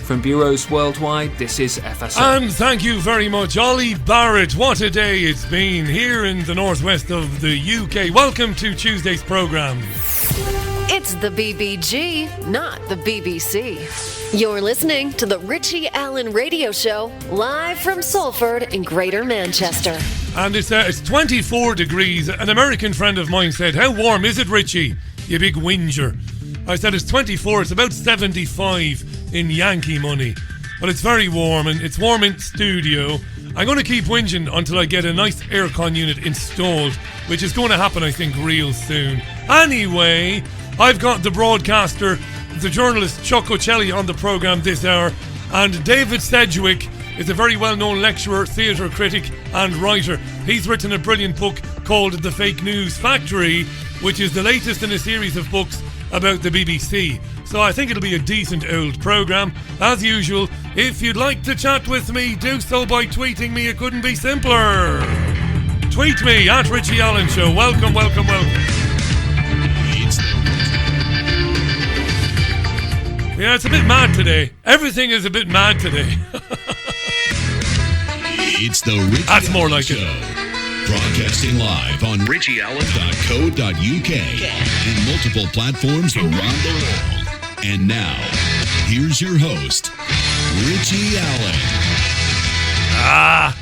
From bureaus worldwide, this is FSO. And thank you very much, Ollie Barrett. What a day it's been here in the northwest of the UK. Welcome to Tuesday's programme. It's the BBG, not the BBC. You're listening to the Richie Allen Radio Show, live from Salford in Greater Manchester. And it's 24 degrees. An American friend of mine said, "How warm is it, Richie, you big whinger?" I said, it's 24, it's about 75 in Yankee money. But it's very warm, and it's warm in studio. I'm going to keep whinging until I get a nice aircon unit installed, which is going to happen, I think, real soon. Anyway, I've got the broadcaster, the journalist Chuck Ochelli on the programme this hour, and David Sedgwick is a very well-known lecturer, theatre critic and writer. He's written a brilliant book called The Fake News Factory, which is the latest in a series of books about the BBC. So I think it'll be a decent old programme. As usual, if you'd like to chat with me, do so by tweeting me. It couldn't be simpler. Tweet me at Richie Allen Show. Welcome, welcome, welcome. Yeah, it's a bit mad today. Everything is a bit mad today. It's the Richie That's more like Show. it. Broadcasting live on richieallen.co.uk and multiple platforms around the world. And now, here's your host, Richie Allen.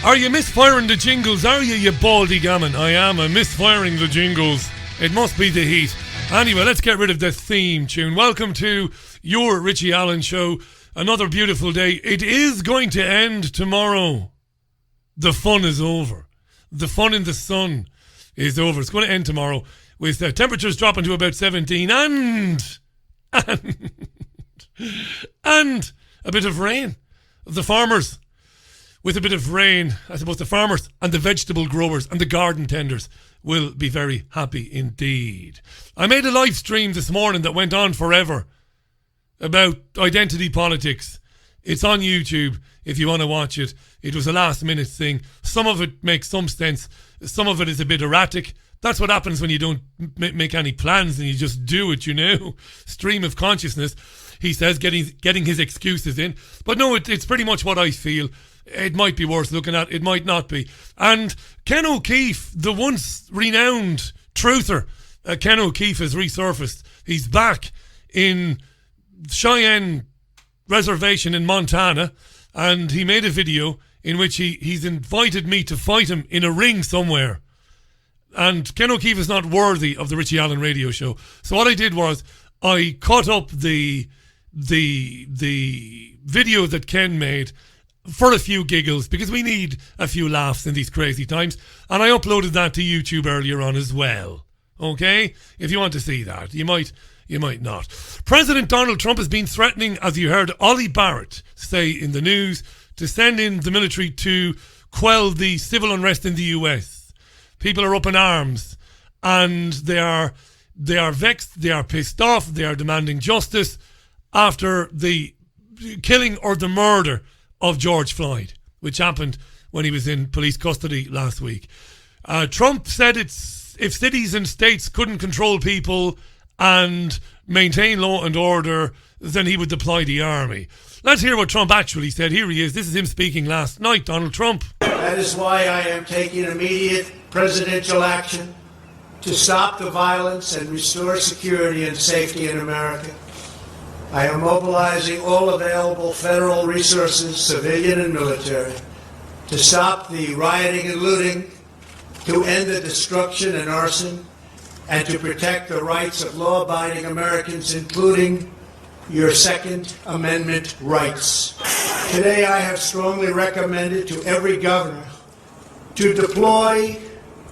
Are you misfiring the jingles? Are you baldy gammon? I am. I'm misfiring the jingles. It must be the heat. Anyway, let's get rid of the theme tune. Welcome to your Richie Allen Show. Another beautiful day. It is going to end tomorrow. The fun is over. The fun in the sun is over. It's going to end tomorrow with temperatures dropping to about 17 and a bit of rain. The farmers, with a bit of rain, I suppose the farmers and the vegetable growers and the garden tenders will be very happy indeed. I made a live stream this morning that went on forever about identity politics. It's on YouTube if you want to watch it. It was a last minute thing. Some of it makes some sense. Some of it is a bit erratic. That's what happens when you don't make any plans and you just do it, you know. Stream of consciousness, he says, getting his excuses in. But no, it's pretty much what I feel. It might be worth looking at. It might not be. And Ken O'Keefe, the once renowned truther, Ken O'Keefe has resurfaced. He's back in Cheyenne Reservation in Montana, and he made a video in which he's invited me to fight him in a ring somewhere. And Ken O'Keefe is not worthy of the Richie Allen Radio Show. So what I did was I cut up the video that Ken made for a few giggles, because we need a few laughs in these crazy times, and I uploaded that to YouTube earlier on as well. Okay? If you want to see that, you might not. President Donald Trump has been threatening, as you heard Ollie Barrett say in the news, to send in the military to quell the civil unrest in the US. People are up in arms, and they are vexed, they are pissed off, they are demanding justice after the killing or the murder of George Floyd, which happened when he was in police custody last week. Trump said if cities and states couldn't control people and maintain law and order, then he would deploy the army. Let's hear what Trump actually said. Here he is. This is him speaking last night, Donald Trump. That is why I am taking immediate presidential action to stop the violence and restore security and safety in America. I am mobilizing all available federal resources, civilian and military, to stop the rioting and looting, to end the destruction and arson, and to protect the rights of law-abiding Americans, including your Second Amendment rights. Today I have strongly recommended to every governor to deploy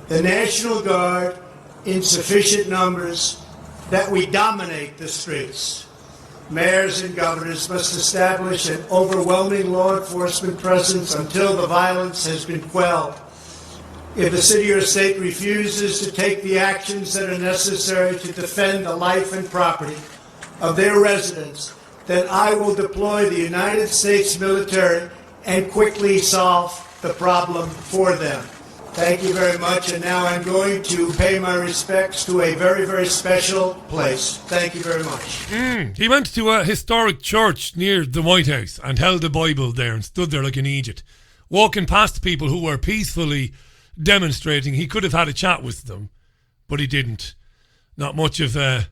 the National Guard in sufficient numbers that we dominate the streets. Mayors and governors must establish an overwhelming law enforcement presence until the violence has been quelled. If a city or state refuses to take the actions that are necessary to defend the life and property of their residents, then I will deploy the United States military and quickly solve the problem for them. Thank you very much. And now I'm going to pay my respects to a very, very special place. Thank you very much. He went to a historic church near the White House and held a Bible there and stood there like an Egypt, walking past people who were peacefully demonstrating. He could have had a chat with them, but he didn't. Not much of a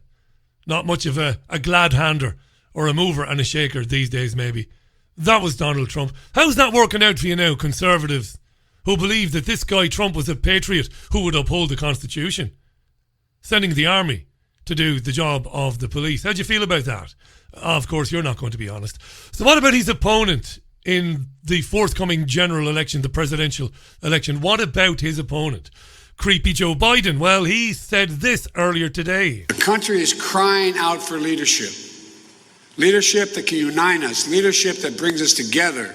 glad hander or a mover and a shaker these days, maybe. That was Donald Trump. How's that working out for you now, Conservatives, who believe that this guy Trump was a patriot who would uphold the Constitution, sending the army to do the job of the police? How do you feel about that? Of course, you're not going to be honest. So what about his opponent in the forthcoming general election, the presidential election? What about his opponent? Creepy Joe Biden. Well, he said this earlier today. The country is crying out for leadership. Leadership that can unite us. Leadership that brings us together.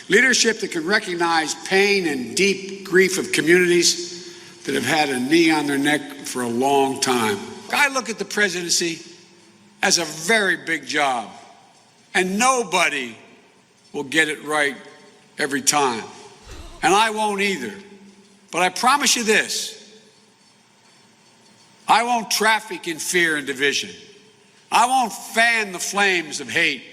Leadership that can recognize pain and deep grief of communities that have had a knee on their neck for a long time. I look at the presidency as a very big job, and nobody will get it right every time. And I won't either. But I promise you this, I won't traffic in fear and division. I won't fan the flames of hate.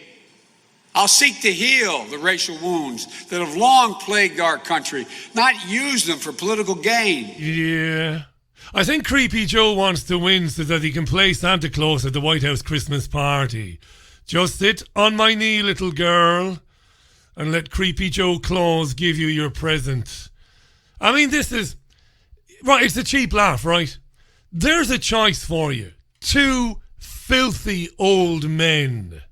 I'll seek to heal the racial wounds that have long plagued our country, not use them for political gain. Yeah. I think Creepy Joe wants to win so that he can play Santa Claus at the White House Christmas party. Just sit on my knee, little girl, and let Creepy Joe Claus give you your present. I mean, this is... Right, it's a cheap laugh, right? There's a choice for you. Two filthy old men,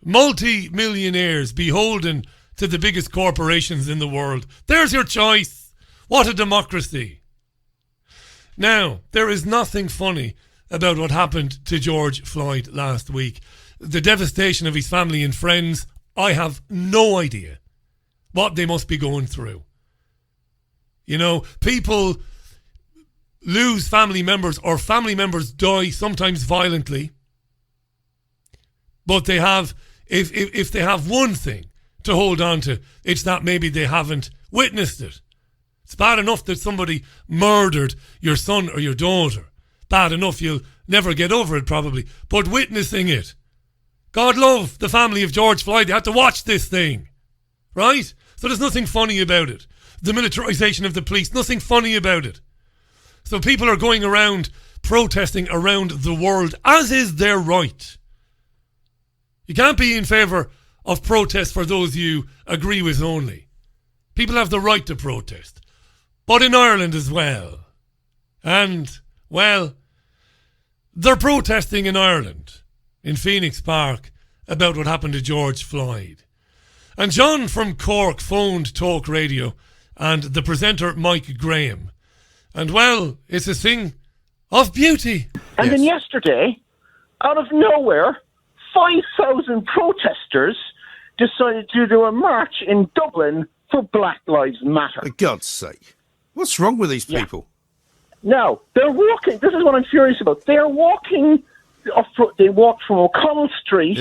multi-millionaires beholden to the biggest corporations in the world. There's your choice. What a democracy. Now, there is nothing funny about what happened to George Floyd last week. The devastation of his family and friends, I have no idea what they must be going through. You know, people lose family members or family members die, sometimes violently. But they have, if they have one thing to hold on to, it's that maybe they haven't witnessed it. It's bad enough that somebody murdered your son or your daughter. Bad enough, you'll never get over it probably. But witnessing it. God love the family of George Floyd. They had to watch this thing. Right? So there's nothing funny about it. The militarisation of the police, nothing funny about it. So people are going around protesting around the world, as is their right. You can't be in favour of protest for those you agree with only. People have the right to protest. But in Ireland as well. And, well, they're protesting in Ireland, in Phoenix Park, about what happened to George Floyd. And John from Cork phoned Talk Radio and the presenter Mike Graham. And, well, it's a thing of beauty. And then yesterday, out of nowhere, 5,000 protesters decided to do a march in Dublin for Black Lives Matter. For God's sake. What's wrong with these people? Now, they're walking, this is what I'm furious about, they walked from O'Connell Street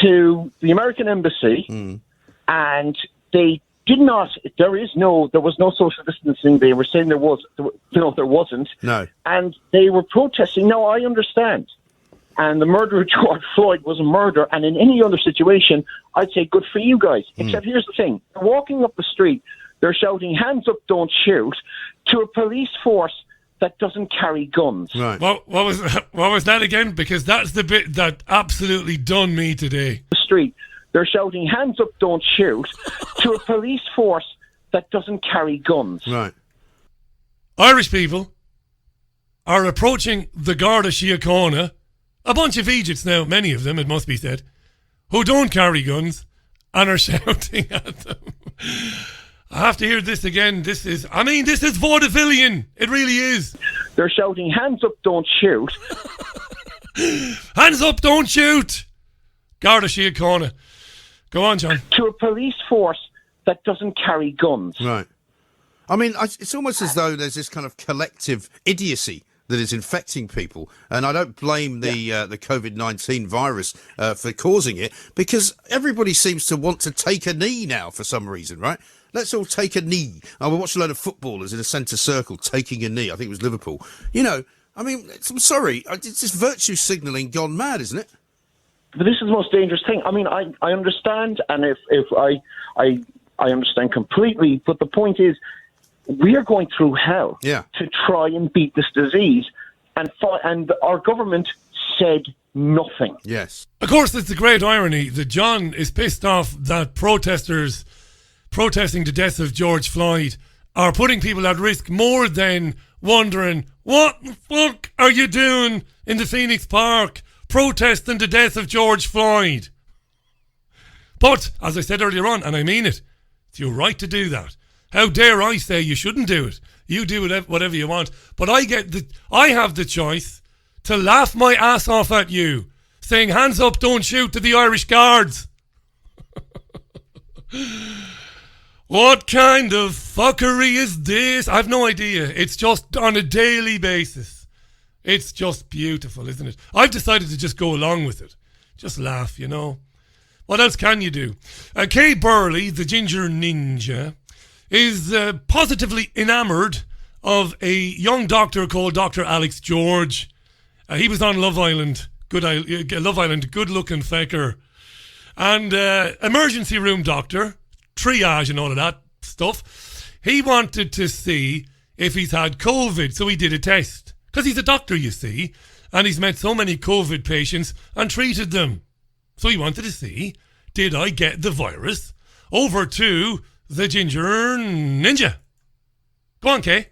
to the American Embassy, and they did not, there was no social distancing. They were saying there wasn't. No. And they were protesting. Now, I understand. And the murder of George Floyd was a murder, and in any other situation, I'd say good for you guys. Except here's the thing. They're walking up the street, they're shouting, hands up, don't shoot, to a police force that doesn't carry guns. Right. What was that again? Because that's the bit that absolutely done me today. The street, they're shouting, hands up, don't shoot, to a police force that doesn't carry guns. Right. Irish people are approaching the Garda Síochána, a bunch of Egypts now, many of them, it must be said, who don't carry guns and are shouting at them. I have to hear this again. This is vaudevillian. It really is. They're shouting, hands up, don't shoot. Hands up, don't shoot. Garda Síochána. Go on, John. To a police force that doesn't carry guns. Right. I mean, it's almost as though there's this kind of collective idiocy that is infecting people, and I don't blame the COVID-19 virus for causing it, because everybody seems to want to take a knee now for some reason, right? let's all take a knee. I watched a load of footballers in a centre circle taking a knee. I think it was Liverpool. You know, I mean, I'm sorry, it's just virtue signalling gone mad, isn't it? But this is the most dangerous thing. I mean, I understand, and if I understand completely, but the point is, we are going through hell to try and beat this disease, and our government said nothing. Yes. Of course, it's a great irony that John is pissed off that protesters protesting the death of George Floyd are putting people at risk more than wondering, what the fuck are you doing in the Phoenix Park protesting the death of George Floyd? But, as I said earlier on, and I mean it, it's your right to do that. How dare I say you shouldn't do it? You do whatever you want. But I have the choice to laugh my ass off at you, saying, hands up, don't shoot, to the Irish Guards. What kind of fuckery is this? I have no idea. It's just on a daily basis. It's just beautiful, isn't it? I've decided to just go along with it. Just laugh, you know. What else can you do? Kay Burley, the ginger ninja, is positively enamoured of a young doctor called Dr. Alex George. He was on Love Island. Love Island, good-looking fecker. And emergency room doctor, triage and all of that stuff. He wanted to see if he's had COVID, so he did a test. Because he's a doctor, you see, and he's met so many COVID patients and treated them. So he wanted to see, did I get the virus? Over to the ginger ninja. Go on, Kay.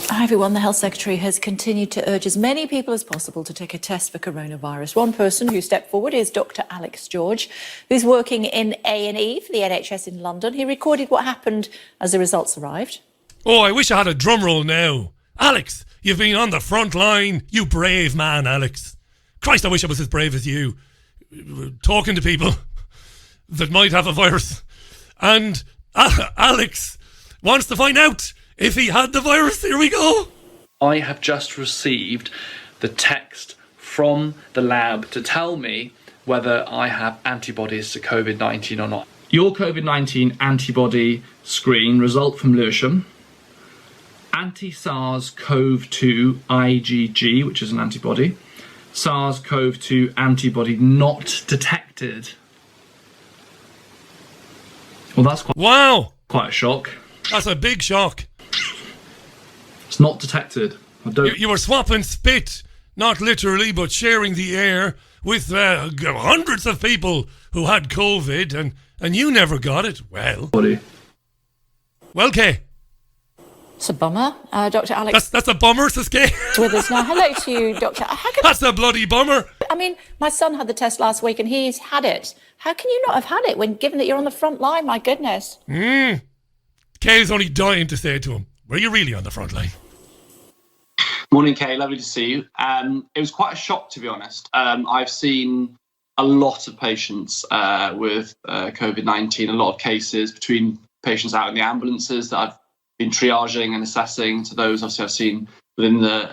Hi everyone, the Health Secretary has continued to urge as many people as possible to take a test for coronavirus. One person who stepped forward is Dr. Alex George, who's working in A&E for the NHS in London. He recorded what happened as the results arrived. Oh, I wish I had a drum roll now. Alex, you've been on the front line. You brave man, Alex. Christ, I wish I was as brave as you. Talking to people that might have a virus. And Alex wants to find out if he had the virus. Here we go. I have just received the text from the lab to tell me whether I have antibodies to COVID-19 or not. Your COVID-19 antibody screen result from Lewisham. Anti-SARS-CoV-2 IgG, which is an antibody. SARS-CoV-2 antibody not detected. Well, that's quite a shock. That's a big shock. It's not detected. You were swapping spit, not literally, but sharing the air with hundreds of people who had COVID, and you never got it. Well, Kay. It's a bummer. Dr. Alex... That's a bummer, says Kay. ...with us now. Hello to you, Doctor. That's a bloody bummer. I mean, my son had the test last week and he's had it. How can you not have had it given that you're on the front line? My goodness. Kay's only dying to say it to him. Were you really on the front line? Morning, Kay. Lovely to see you. It was quite a shock, to be honest. I've seen a lot of patients with COVID-19, a lot of cases between patients out in the ambulances that I've been triaging and assessing to those obviously I've seen within the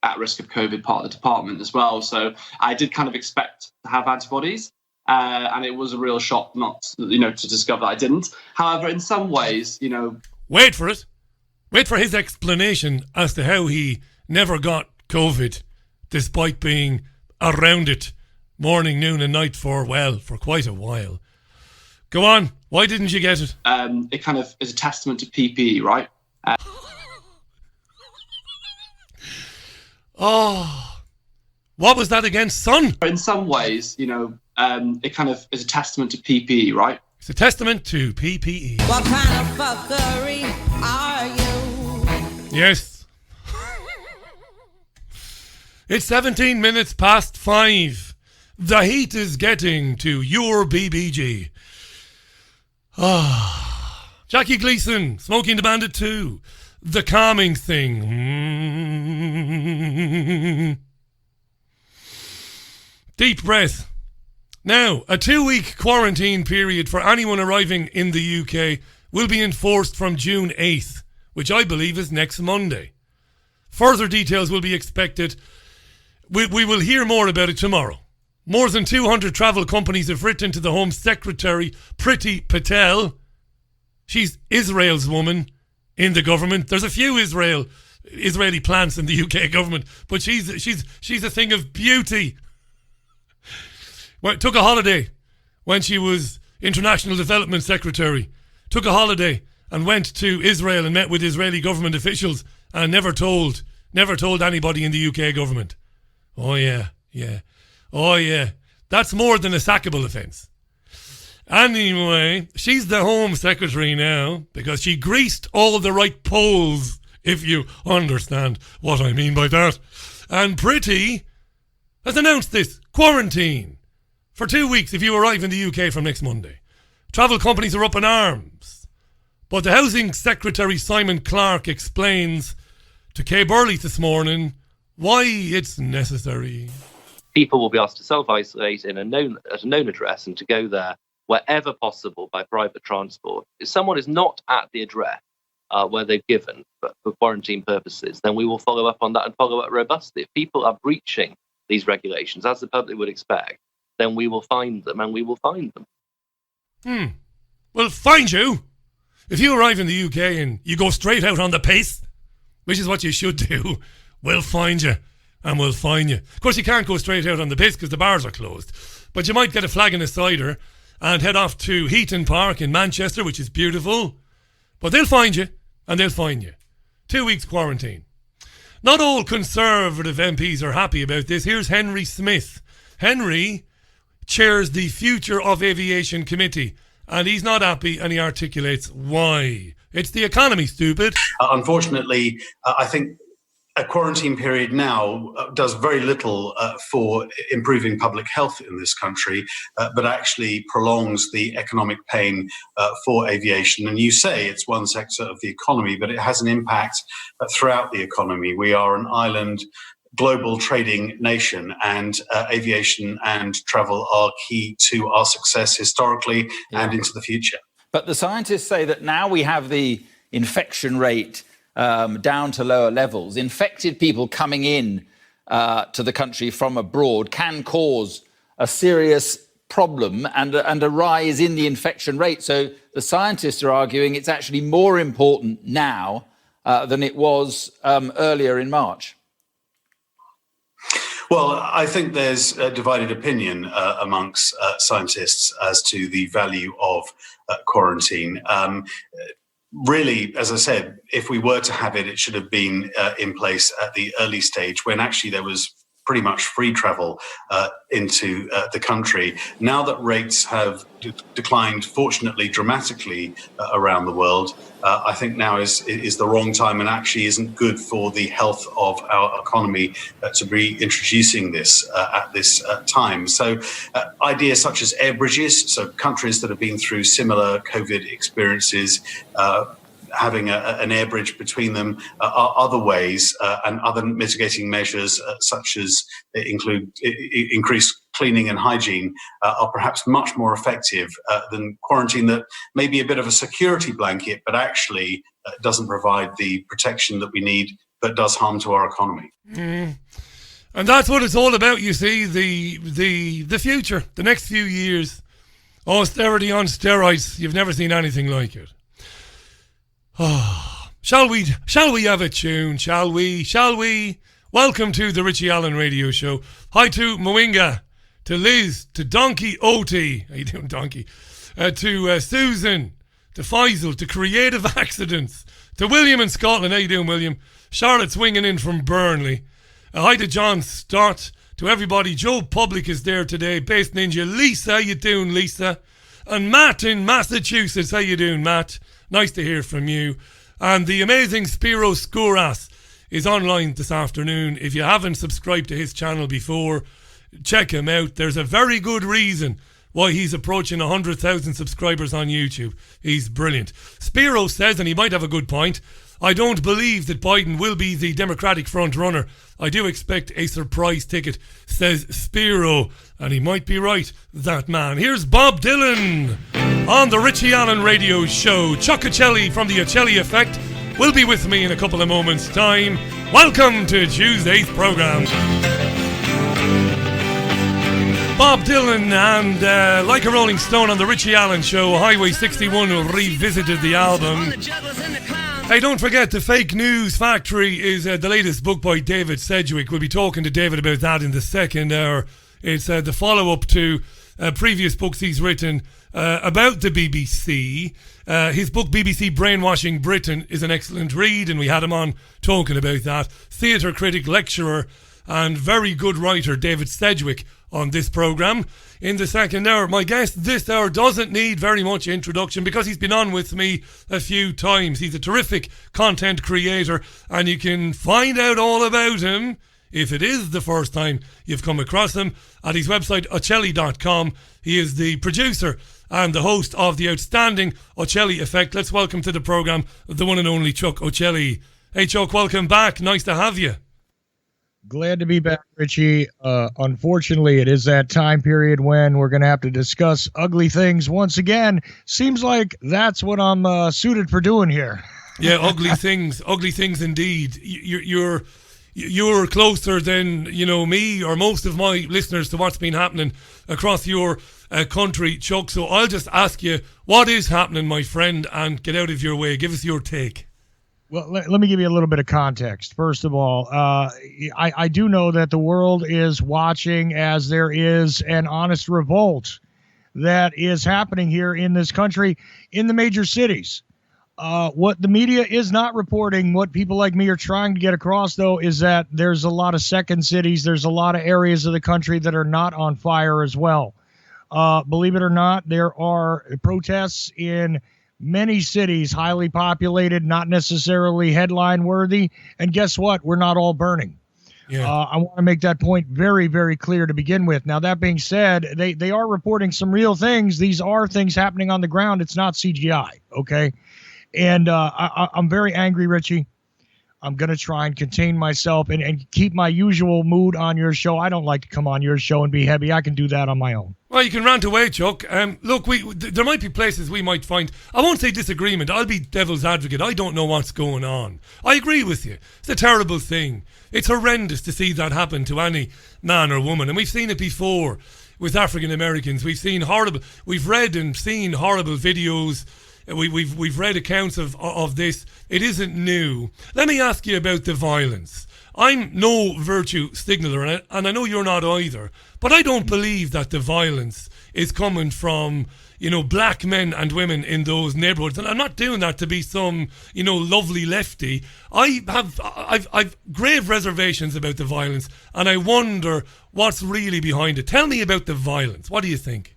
at risk of COVID part of the department as well. So I did kind of expect to have antibodies. And it was a real shock not, to discover that I didn't. However, in some ways, Wait for it. Wait for his explanation as to how he never got COVID, despite being around it morning, noon and night for quite a while. Go on. Why didn't you get it? It kind of is a testament to PPE, right? What was that again, son? In some ways, it kind of is a testament to PPE, right? It's a testament to PPE. What kind of fuckery are you? Yes. It's 17 minutes past 5. The heat is getting to your BBG. Jackie Gleason, Smoking the Bandit 2. The calming thing. Deep breath. Now, a 2-week quarantine period for anyone arriving in the UK will be enforced from June 8th, which I believe is next Monday. Further details will be expected. We will hear more about it tomorrow. More than 200 travel companies have written to the Home Secretary, Priti Patel, She's Israel's woman in the government. There's a few Israeli plants in the UK government, but she's a thing of beauty. Took a holiday when she was International Development Secretary. Took a holiday and went to Israel and met with Israeli government officials and never told anybody in the UK government. Oh yeah. That's more than a sackable offence. Anyway, she's the Home Secretary now because she greased all the right poles, if you understand what I mean by that. And Pretty has announced this quarantine for 2 weeks if you arrive in the UK from next Monday. Travel companies are up in arms. But the Housing Secretary Simon Clarke explains to Kay Burley this morning why it's necessary. People will be asked to self-isolate at a known address and to go there wherever possible by private transport. If someone is not at the address where they've given for quarantine purposes, then we will follow up on that and follow up robustly. If people are breaching these regulations, as the public would expect, then we will find them and we will find them. We'll find you. If you arrive in the UK and you go straight out on the piss, which is what you should do, we'll find you and we'll fine you. Of course, you can't go straight out on the piss because the bars are closed. But you might get a flagon of cider and head off to Heaton Park in Manchester, which is beautiful. But they'll find you and they'll fine you. 2 weeks quarantine. Not all Conservative MPs are happy about this. Here's Henry Smith. Henry chairs the Future of Aviation Committee, and he's not happy, and he articulates why. It's the economy, stupid. Unfortunately, I think a quarantine period now does very little for improving public health in this country, but actually prolongs the economic pain for aviation. And you say it's one sector of the economy, but it has an impact throughout the economy. We are an island global trading nation, and aviation and travel are key to our success historically and into the future. But the scientists say that now we have the infection rate down to lower levels. Infected people coming in to the country from abroad can cause a serious problem and a rise in the infection rate. So the scientists are arguing it's actually more important now than it was earlier in March. Well, I think there's a divided opinion amongst scientists as to the value of quarantine. Really, as I said, if we were to have it, it should have been in place at the early stage when actually there was pretty much free travel into the country. Now that rates have declined, fortunately, dramatically around the world, I think now is the wrong time and actually isn't good for the health of our economy to be introducing this at this time. So ideas such as air bridges, so countries that have been through similar COVID experiences, having an air bridge between them are other ways and other mitigating measures such as include increased cleaning and hygiene are perhaps much more effective than quarantine that may be a bit of a security blanket but actually doesn't provide the protection that we need but does harm to our economy. And that's what it's all about, you see, the future, the next few years. Austerity on steroids. You've never seen anything like it. Oh, shall we have a tune, shall we? Welcome to the Richie Allen Radio Show. Hi to Mwinga, to Liz, to Donkey Oti. How you doing, Donkey? To Susan, to Faisal, to Creative Accidents, to William in Scotland. How you doing, William? Charlotte's swinging in from Burnley. Hi to John Stott, to everybody. Joe Public is there today, Base Ninja. Lisa, how you doing, Lisa? And Matt in Massachusetts. How you doing, Matt? Nice to hear from you. And the amazing Spiro Skouras is online this afternoon. If you haven't subscribed to his channel before, check him out. There's a very good reason why he's approaching 100,000 subscribers on YouTube. He's brilliant. Spiro says, and he might have a good point, I don't believe that Biden will be the Democratic front runner. I do expect a surprise ticket, says Spiro. And he might be right, that man. Here's Bob Dylan on the Richie Allen Radio Show. Chuck Ochelli from the Ochelli Effect will be with me in a couple of moments' time. Welcome to Tuesday's program. Bob Dylan and Like a Rolling Stone on the Richie Allen Show. Highway 61 revisited the album. Hey, don't forget, The Fake News Factory is the latest book by David Sedgwick. We'll be talking to David about that in the second hour. It's the follow-up to previous books he's written about the BBC. His book, BBC Brainwashing Britain, is an excellent read, and we had him on talking about that. Theatre critic, lecturer, and very good writer David Sedgwick on this programme. In the second hour, my guest this hour doesn't need very much introduction because he's been on with me a few times. He's a terrific content creator, and you can find out all about him, if it is the first time you've come across him, at his website, Ochelli.com. He is the producer and the host of the outstanding Ochelli Effect. Let's welcome to the programme the one and only Chuck Ochelli. Hey Chuck, welcome back. Nice to have you. Glad to be back, Richie. Unfortunately, it is that time period when we're going to have to discuss ugly things once again. Seems like that's what I'm suited for doing here. Yeah, ugly things indeed. You're closer than, me or most of my listeners to what's been happening across your country, Chuck. So I'll just ask you, what is happening, my friend, and get out of your way. Give us your take. Well, let me give you a little bit of context. First of all, I do know that the world is watching as there is an honest revolt that is happening here in this country in the major cities. What the media is not reporting, what people like me are trying to get across, though, is that there's a lot of second cities. There's a lot of areas of the country that are not on fire as well. Believe it or not, there are protests in many cities, highly populated, not necessarily headline worthy. And guess what? We're not all burning. Yeah. I want to make that point very, very clear to begin with. Now, that being said, they are reporting some real things. These are things happening on the ground. It's not CGI, okay? And I'm very angry, Richie. I'm going to try and contain myself and keep my usual mood on your show. I don't like to come on your show and be heavy. I can do that on my own. Well, you can rant away, Chuck. Look, there might be places we might find, I won't say disagreement, I'll be devil's advocate. I don't know what's going on. I agree with you. It's a terrible thing. It's horrendous to see that happen to any man or woman. And we've seen it before with African Americans. We've read and seen horrible videos. We've read accounts of this. It isn't new. Let me ask you about the violence. I'm no virtue signaller, and I know you're not either, but I don't believe that the violence is coming from, black men and women in those neighbourhoods. And I'm not doing that to be some, lovely lefty. I've grave reservations about the violence, and I wonder what's really behind it. Tell me about the violence. What do you think?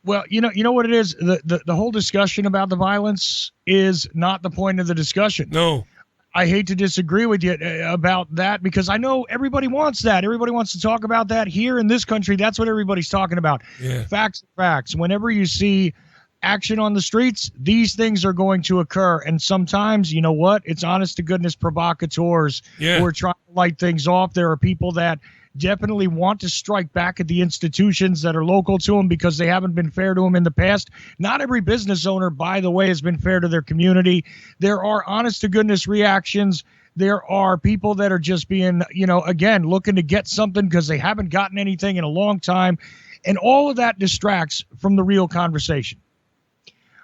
Well, you know what it is? The whole discussion about the violence is not the point of the discussion. No. I hate to disagree with you about that because I know everybody wants that. Everybody wants to talk about that here in this country. That's what everybody's talking about. Yeah. Facts. Whenever you see action on the streets, these things are going to occur. And sometimes, you know what? It's honest to goodness provocateurs who are trying to light things off. There are people that definitely want to strike back at the institutions that are local to them because they haven't been fair to them in the past. Not every business owner, by the way, has been fair to their community. There are honest-to-goodness reactions. There are people that are just being, again, looking to get something because they haven't gotten anything in a long time. And all of that distracts from the real conversation.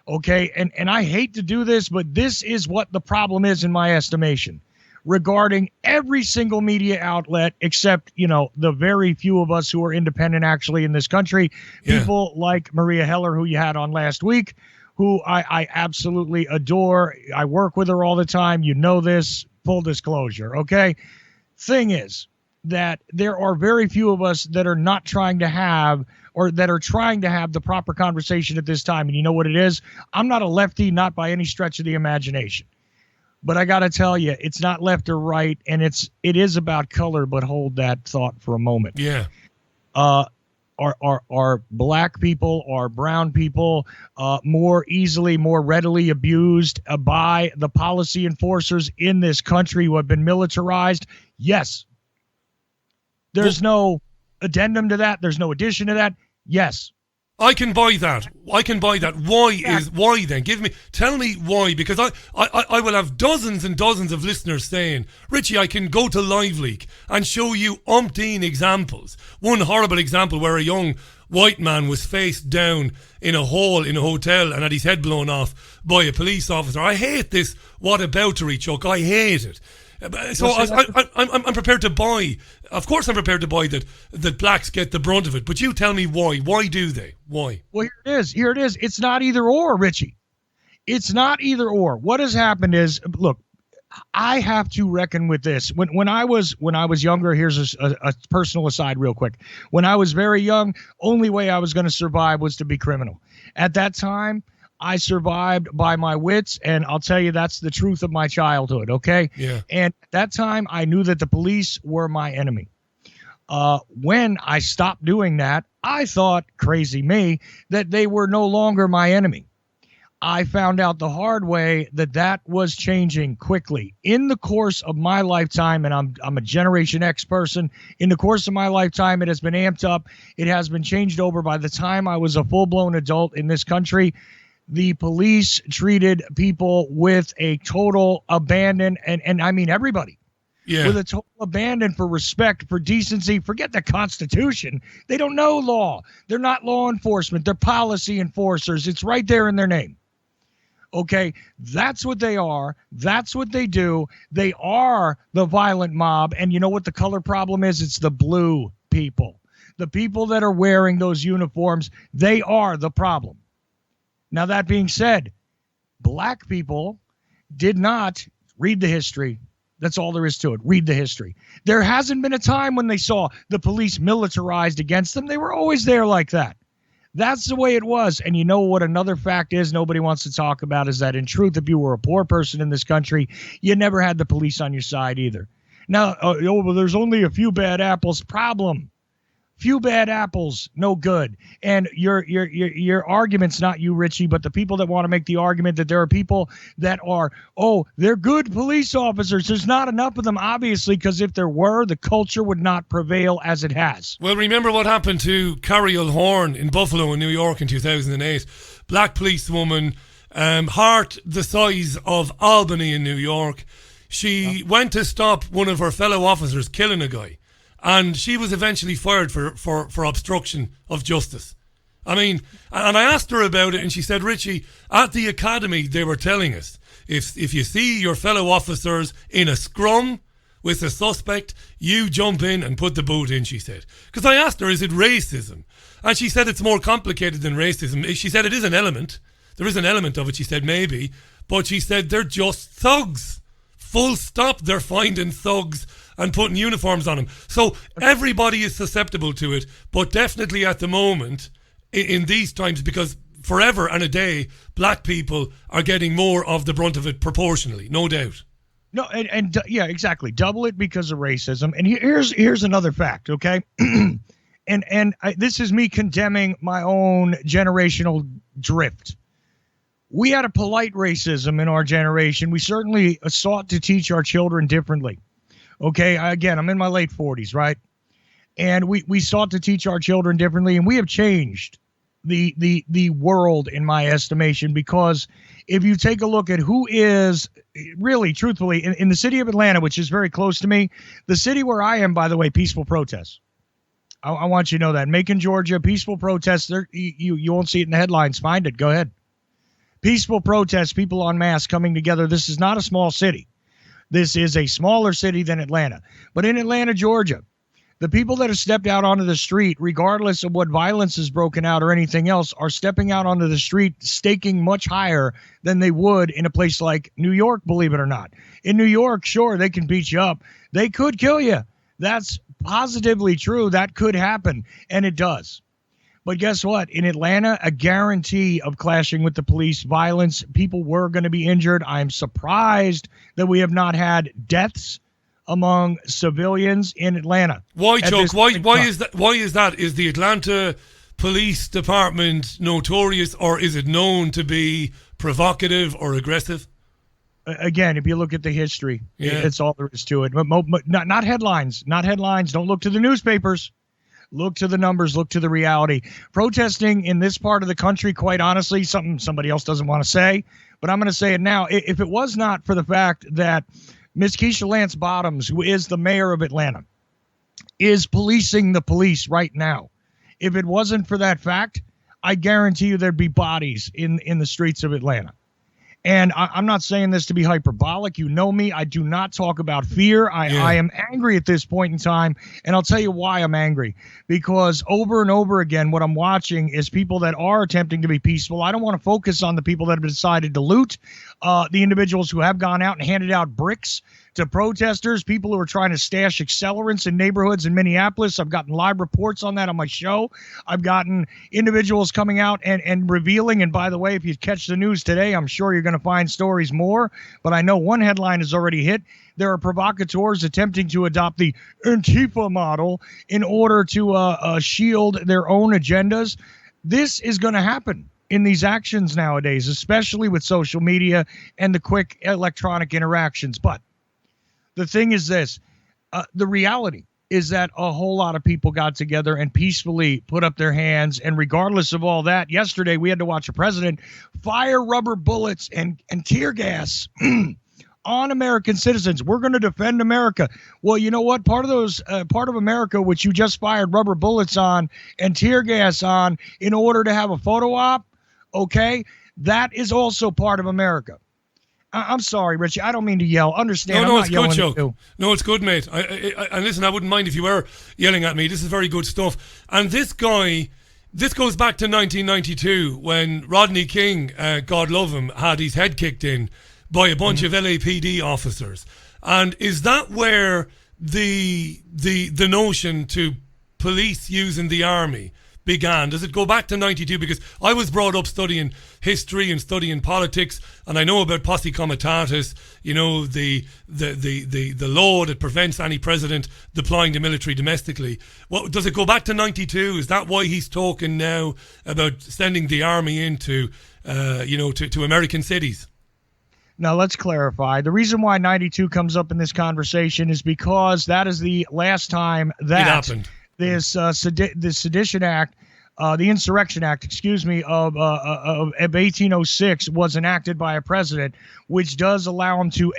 Okay? And I hate to do this, but this is what the problem is in my estimation. Regarding every single media outlet, except, the very few of us who are independent actually in this country. Yeah. People like Maria Heller, who you had on last week, who I absolutely adore. I work with her all the time. You know this, full disclosure, okay? Thing is that there are very few of us that are not trying to have or that are trying to have the proper conversation at this time. And you know what it is? I'm not a lefty, not by any stretch of the imagination. But I got to tell you, it's not left or right, and it is about color, but hold that thought for a moment. Yeah. Are black people, are brown people more readily abused by the policy enforcers in this country who have been militarized? Yes. There's no addendum to that. There's no addition to that. Yes. I can buy that. Why then? Tell me why, because I will have dozens and dozens of listeners saying, Richie, I can go to LiveLeak and show you umpteen examples. One horrible example where a young white man was face down in a hole in a hotel and had his head blown off by a police officer. I hate this whataboutery, Chuck. I hate it. So I'm prepared to buy. Of course, I'm prepared to buy that blacks get the brunt of it. But you tell me why. Why do they? Why? Well, here it is. It's not either or, Richie. It's not either or. What has happened is, look, I have to reckon with this. When I was younger, here's a personal aside real quick. When I was very young, only way I was going to survive was to be criminal. At that time, I survived by my wits, and I'll tell you that's the truth of my childhood, okay? Yeah. And at that time, I knew that the police were my enemy. When I stopped doing that, I thought, crazy me, that they were no longer my enemy. I found out the hard way that was changing quickly. In the course of my lifetime, and I'm a Generation X person, in the course of my lifetime, it has been amped up. It has been changed over. By the time I was a full-blown adult in this country, the police treated people with a total abandon, and I mean everybody. Yeah. With a total abandon for respect, for decency. Forget the Constitution. They don't know law. They're not law enforcement. They're policy enforcers. It's right there in their name. Okay, that's what they are. That's what they do. They are the violent mob. And you know what the color problem is? It's the blue people. The people that are wearing those uniforms, they are the problem. Now, that being said, black people did not read the history. That's all there is to it. Read the history. There hasn't been a time when they saw the police militarized against them. They were always there like that. That's the way it was. And you know what another fact is nobody wants to talk about is that in truth, if you were a poor person in this country, you never had the police on your side either. Now, well, there's only a few bad apples. Problem. Few bad apples, no good. And your argument's not you, Richie, but the people that want to make the argument that there are people that are, they're good police officers. There's not enough of them, obviously, because if there were, the culture would not prevail as it has. Well, remember what happened to Carrie O'Horn in Buffalo in New York in 2008. Black policewoman, heart the size of Albany in New York. She went to stop one of her fellow officers killing a guy. And she was eventually fired for obstruction of justice. I mean, and I asked her about it, and she said, Richie, at the academy, they were telling us, if you see your fellow officers in a scrum with a suspect, you jump in and put the boot in, she said. Because I asked her, is it racism? And she said it's more complicated than racism. She said it is an element. There is an element of it, she said, maybe. But she said they're just thugs. Full stop, they're finding thugs and putting uniforms on them. So everybody is susceptible to it, but definitely at the moment, in these times, because forever and a day, black people are getting more of the brunt of it proportionally, no doubt. No, and yeah, exactly. Double it because of racism. And here's another fact, okay? This is me condemning my own generational drift. We had a polite racism in our generation. We certainly sought to teach our children differently. Okay, again, I'm in my late 40s, right? And we sought to teach our children differently, and we have changed the world, in my estimation, because if you take a look at who is really, truthfully, in the city of Atlanta, which is very close to me, the city where I am, by the way, peaceful protests. I want you to know that. Macon, Georgia, peaceful protests. You won't see it in the headlines. Find it. Go ahead. Peaceful protests, people en masse coming together. This is not a small city. This is a smaller city than Atlanta. But in Atlanta, Georgia, the people that have stepped out onto the street, regardless of what violence has broken out or anything else, are stepping out onto the street, staking much higher than they would in a place like New York, believe it or not. In New York, sure, they can beat you up. They could kill you. That's positively true. That could happen, and it does. But guess what? In Atlanta, a guarantee of clashing with the police, violence, people were going to be injured. I'm surprised that we have not had deaths among civilians in Atlanta. Why, Chuck? Why is that? Why is that? Is the Atlanta Police Department notorious, or is it known to be provocative or aggressive? Again, if you look at the history, it's all there is to it. But not headlines. Not headlines. Don't look to the newspapers. Look to the numbers. Look to the reality. Protesting in this part of the country, quite honestly, something somebody else doesn't want to say, but I'm going to say it now. If it was not for the fact that Miss Keisha Lance Bottoms, who is the mayor of Atlanta, is policing the police right now, if it wasn't for that fact, I guarantee you there'd be bodies in the streets of Atlanta. And I'm not saying this to be hyperbolic. You know me. I do not talk about fear. I am angry at this point in time, and I'll tell you why I'm angry. Because over and over again, what I'm watching is people that are attempting to be peaceful. I don't want to focus on the people that have decided to loot, the individuals who have gone out and handed out bricks to protesters, people who are trying to stash accelerants in neighborhoods in Minneapolis. I've gotten live reports on that on my show. I've gotten individuals coming out and revealing. And by the way, if you catch the news today, I'm sure you're going to find stories more. But I know one headline has already hit. There are provocateurs attempting to adopt the Antifa model in order to shield their own agendas. This is going to happen in these actions nowadays, especially with social media and the quick electronic interactions. But the thing is this, the reality is that a whole lot of people got together and peacefully put up their hands. And regardless of all that, yesterday we had to watch a president fire rubber bullets and tear gas on American citizens. We're going to defend America. Well, you know what? Part of America, which you just fired rubber bullets on and tear gas on in order to have a photo op, okay, that is also part of America. I'm sorry, Richie. I don't mean to yell. Understand? No, I'm it's not good, yelling Joe. No, it's good, mate. And listen, I wouldn't mind if you were yelling at me. This is very good stuff. And this guy, this goes back to 1992 when Rodney King, God love him, had his head kicked in by a bunch of LAPD officers. And is that where the notion to police using the army began? Does it go back to 92? Because I was brought up studying history and studying politics, and I know about posse comitatus, you know, the law that prevents any president deploying the military domestically. Well, does it go back to 92? Is that why he's talking now about sending the army into, to American cities? Now, let's clarify. The reason why 92 comes up in this conversation is because that is the last time that it happened. This Sedition Act, the Insurrection Act, of 1806 was enacted by a president, which does allow him to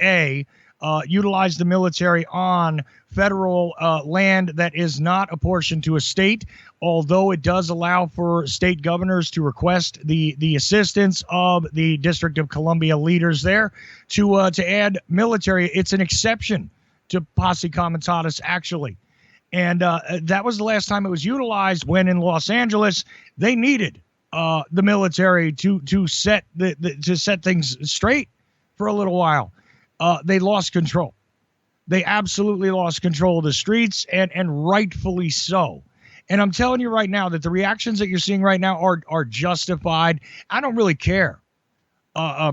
utilize the military on federal land that is not apportioned to a state, although it does allow for state governors to request the assistance of the District of Columbia leaders there to add military. It's an exception to posse comitatus, actually. And that was the last time it was utilized, when in Los Angeles they needed the military to set things straight for a little while. They lost control. They absolutely lost control of the streets, and rightfully so. And I'm telling you right now that the reactions that you're seeing right now are justified. I don't really care.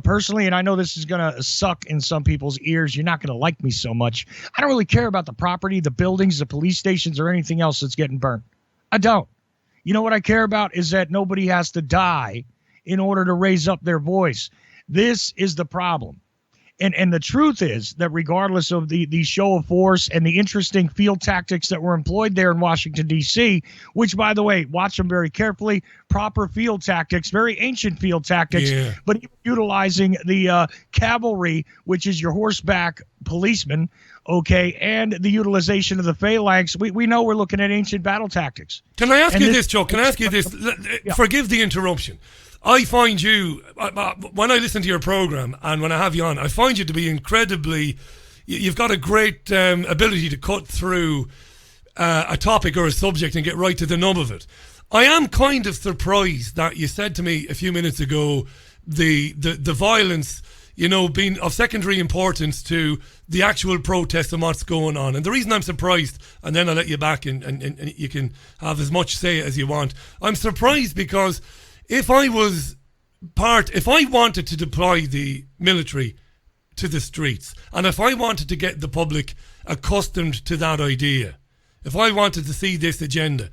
Personally, and I know this is going to suck in some people's ears. You're not going to like me so much. I don't really care about the property, the buildings, the police stations, or anything else that's getting burned. I don't. You know what I care about is that nobody has to die in order to raise up their voice. This is the problem. And the truth is that regardless of the show of force and the interesting field tactics that were employed there in Washington, D.C., which, by the way, watch them very carefully, proper field tactics, very ancient field tactics, but utilizing the cavalry, which is your horseback policemen, okay, and the utilization of the phalanx, we know we're looking at ancient battle tactics. Can I ask you this, Joe? Can I ask you this? Forgive the interruption. I find you, when I listen to your program and when I have you on, I find you to be incredibly, you've got a great ability to cut through a topic or a subject and get right to the nub of it. I am kind of surprised that you said to me a few minutes ago the violence, being of secondary importance to the actual protest and what's going on. And the reason I'm surprised, and then I'll let you back and you can have as much say as you want. I'm surprised because if I wanted to deploy the military to the streets, and if I wanted to get the public accustomed to that idea, if I wanted to see this agenda,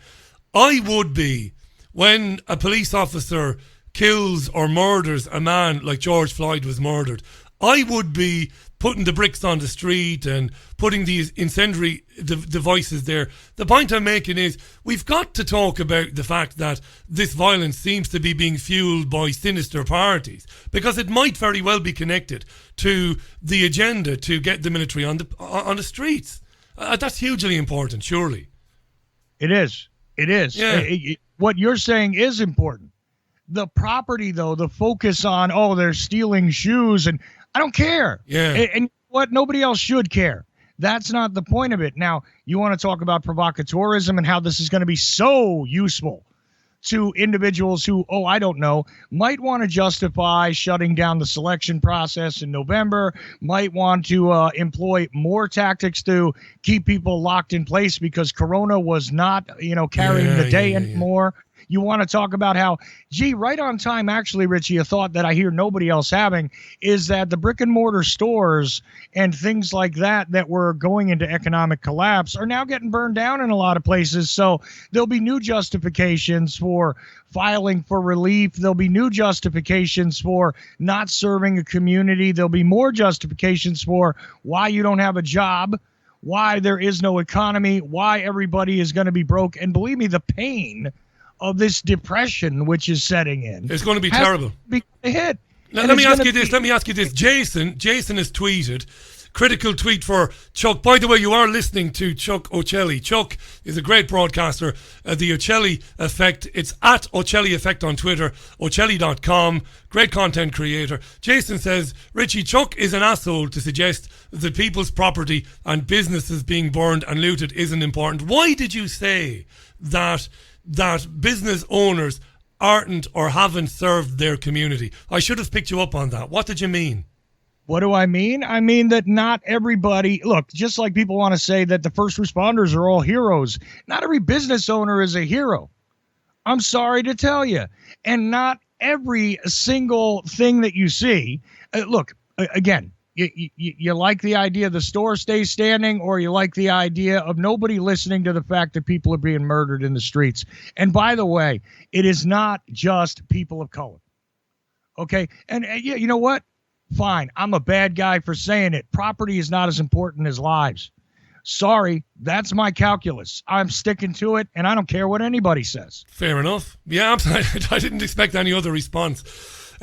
I would be, when a police officer kills or murders a man like George Floyd was murdered, I would be putting the bricks on the street and putting these incendiary devices there. The point I'm making is we've got to talk about the fact that this violence seems to be being fueled by sinister parties, because it might very well be connected to the agenda to get the military on the streets. That's hugely important, surely. It is. It is. Yeah. What you're saying is important. The property, though, the focus on, oh, they're stealing shoes, and I don't care. Yeah. And what? Nobody else should care. That's not the point of it. Now, you want to talk about provocateurism and how this is going to be so useful to individuals who, I don't know, might want to justify shutting down the selection process in November, might want to employ more tactics to keep people locked in place because Corona was not, carrying the day anymore. You want to talk about how, right on time, actually, Richie, a thought that I hear nobody else having is that the brick and mortar stores and things like that were going into economic collapse are now getting burned down in a lot of places. So there'll be new justifications for filing for relief. There'll be new justifications for not serving a community. There'll be more justifications for why you don't have a job, why there is no economy, why everybody is going to be broke. And believe me, the pain of this depression which is setting in, it's going to be terrible. Be a hit. Let me ask you this. Jason has tweeted, critical tweet for Chuck. By the way, you are listening to Chuck Ochelli. Chuck is a great broadcaster. The Ochelli Effect. It's at Ochelli Effect on Twitter. Ochelli.com. Great content creator. Jason says, Richie, Chuck is an asshole to suggest that people's property and businesses being burned and looted isn't important. Why did you say that business owners aren't or haven't served their community? I should have picked you up on that. What did you mean? What do I mean? I mean that not everybody, look, just like people want to say that the first responders are all heroes, not every business owner is a hero. I'm sorry to tell you. And not every single thing that you see, look, again, you like the idea the store stays standing, or you like the idea of nobody listening to the fact that people are being murdered in the streets. And by the way, it is not just people of color. Okay? And you know what? Fine. I'm a bad guy for saying it. Property is not as important as lives. Sorry, that's my calculus. I'm sticking to it, and I don't care what anybody says. Fair enough. Yeah, I didn't expect any other response.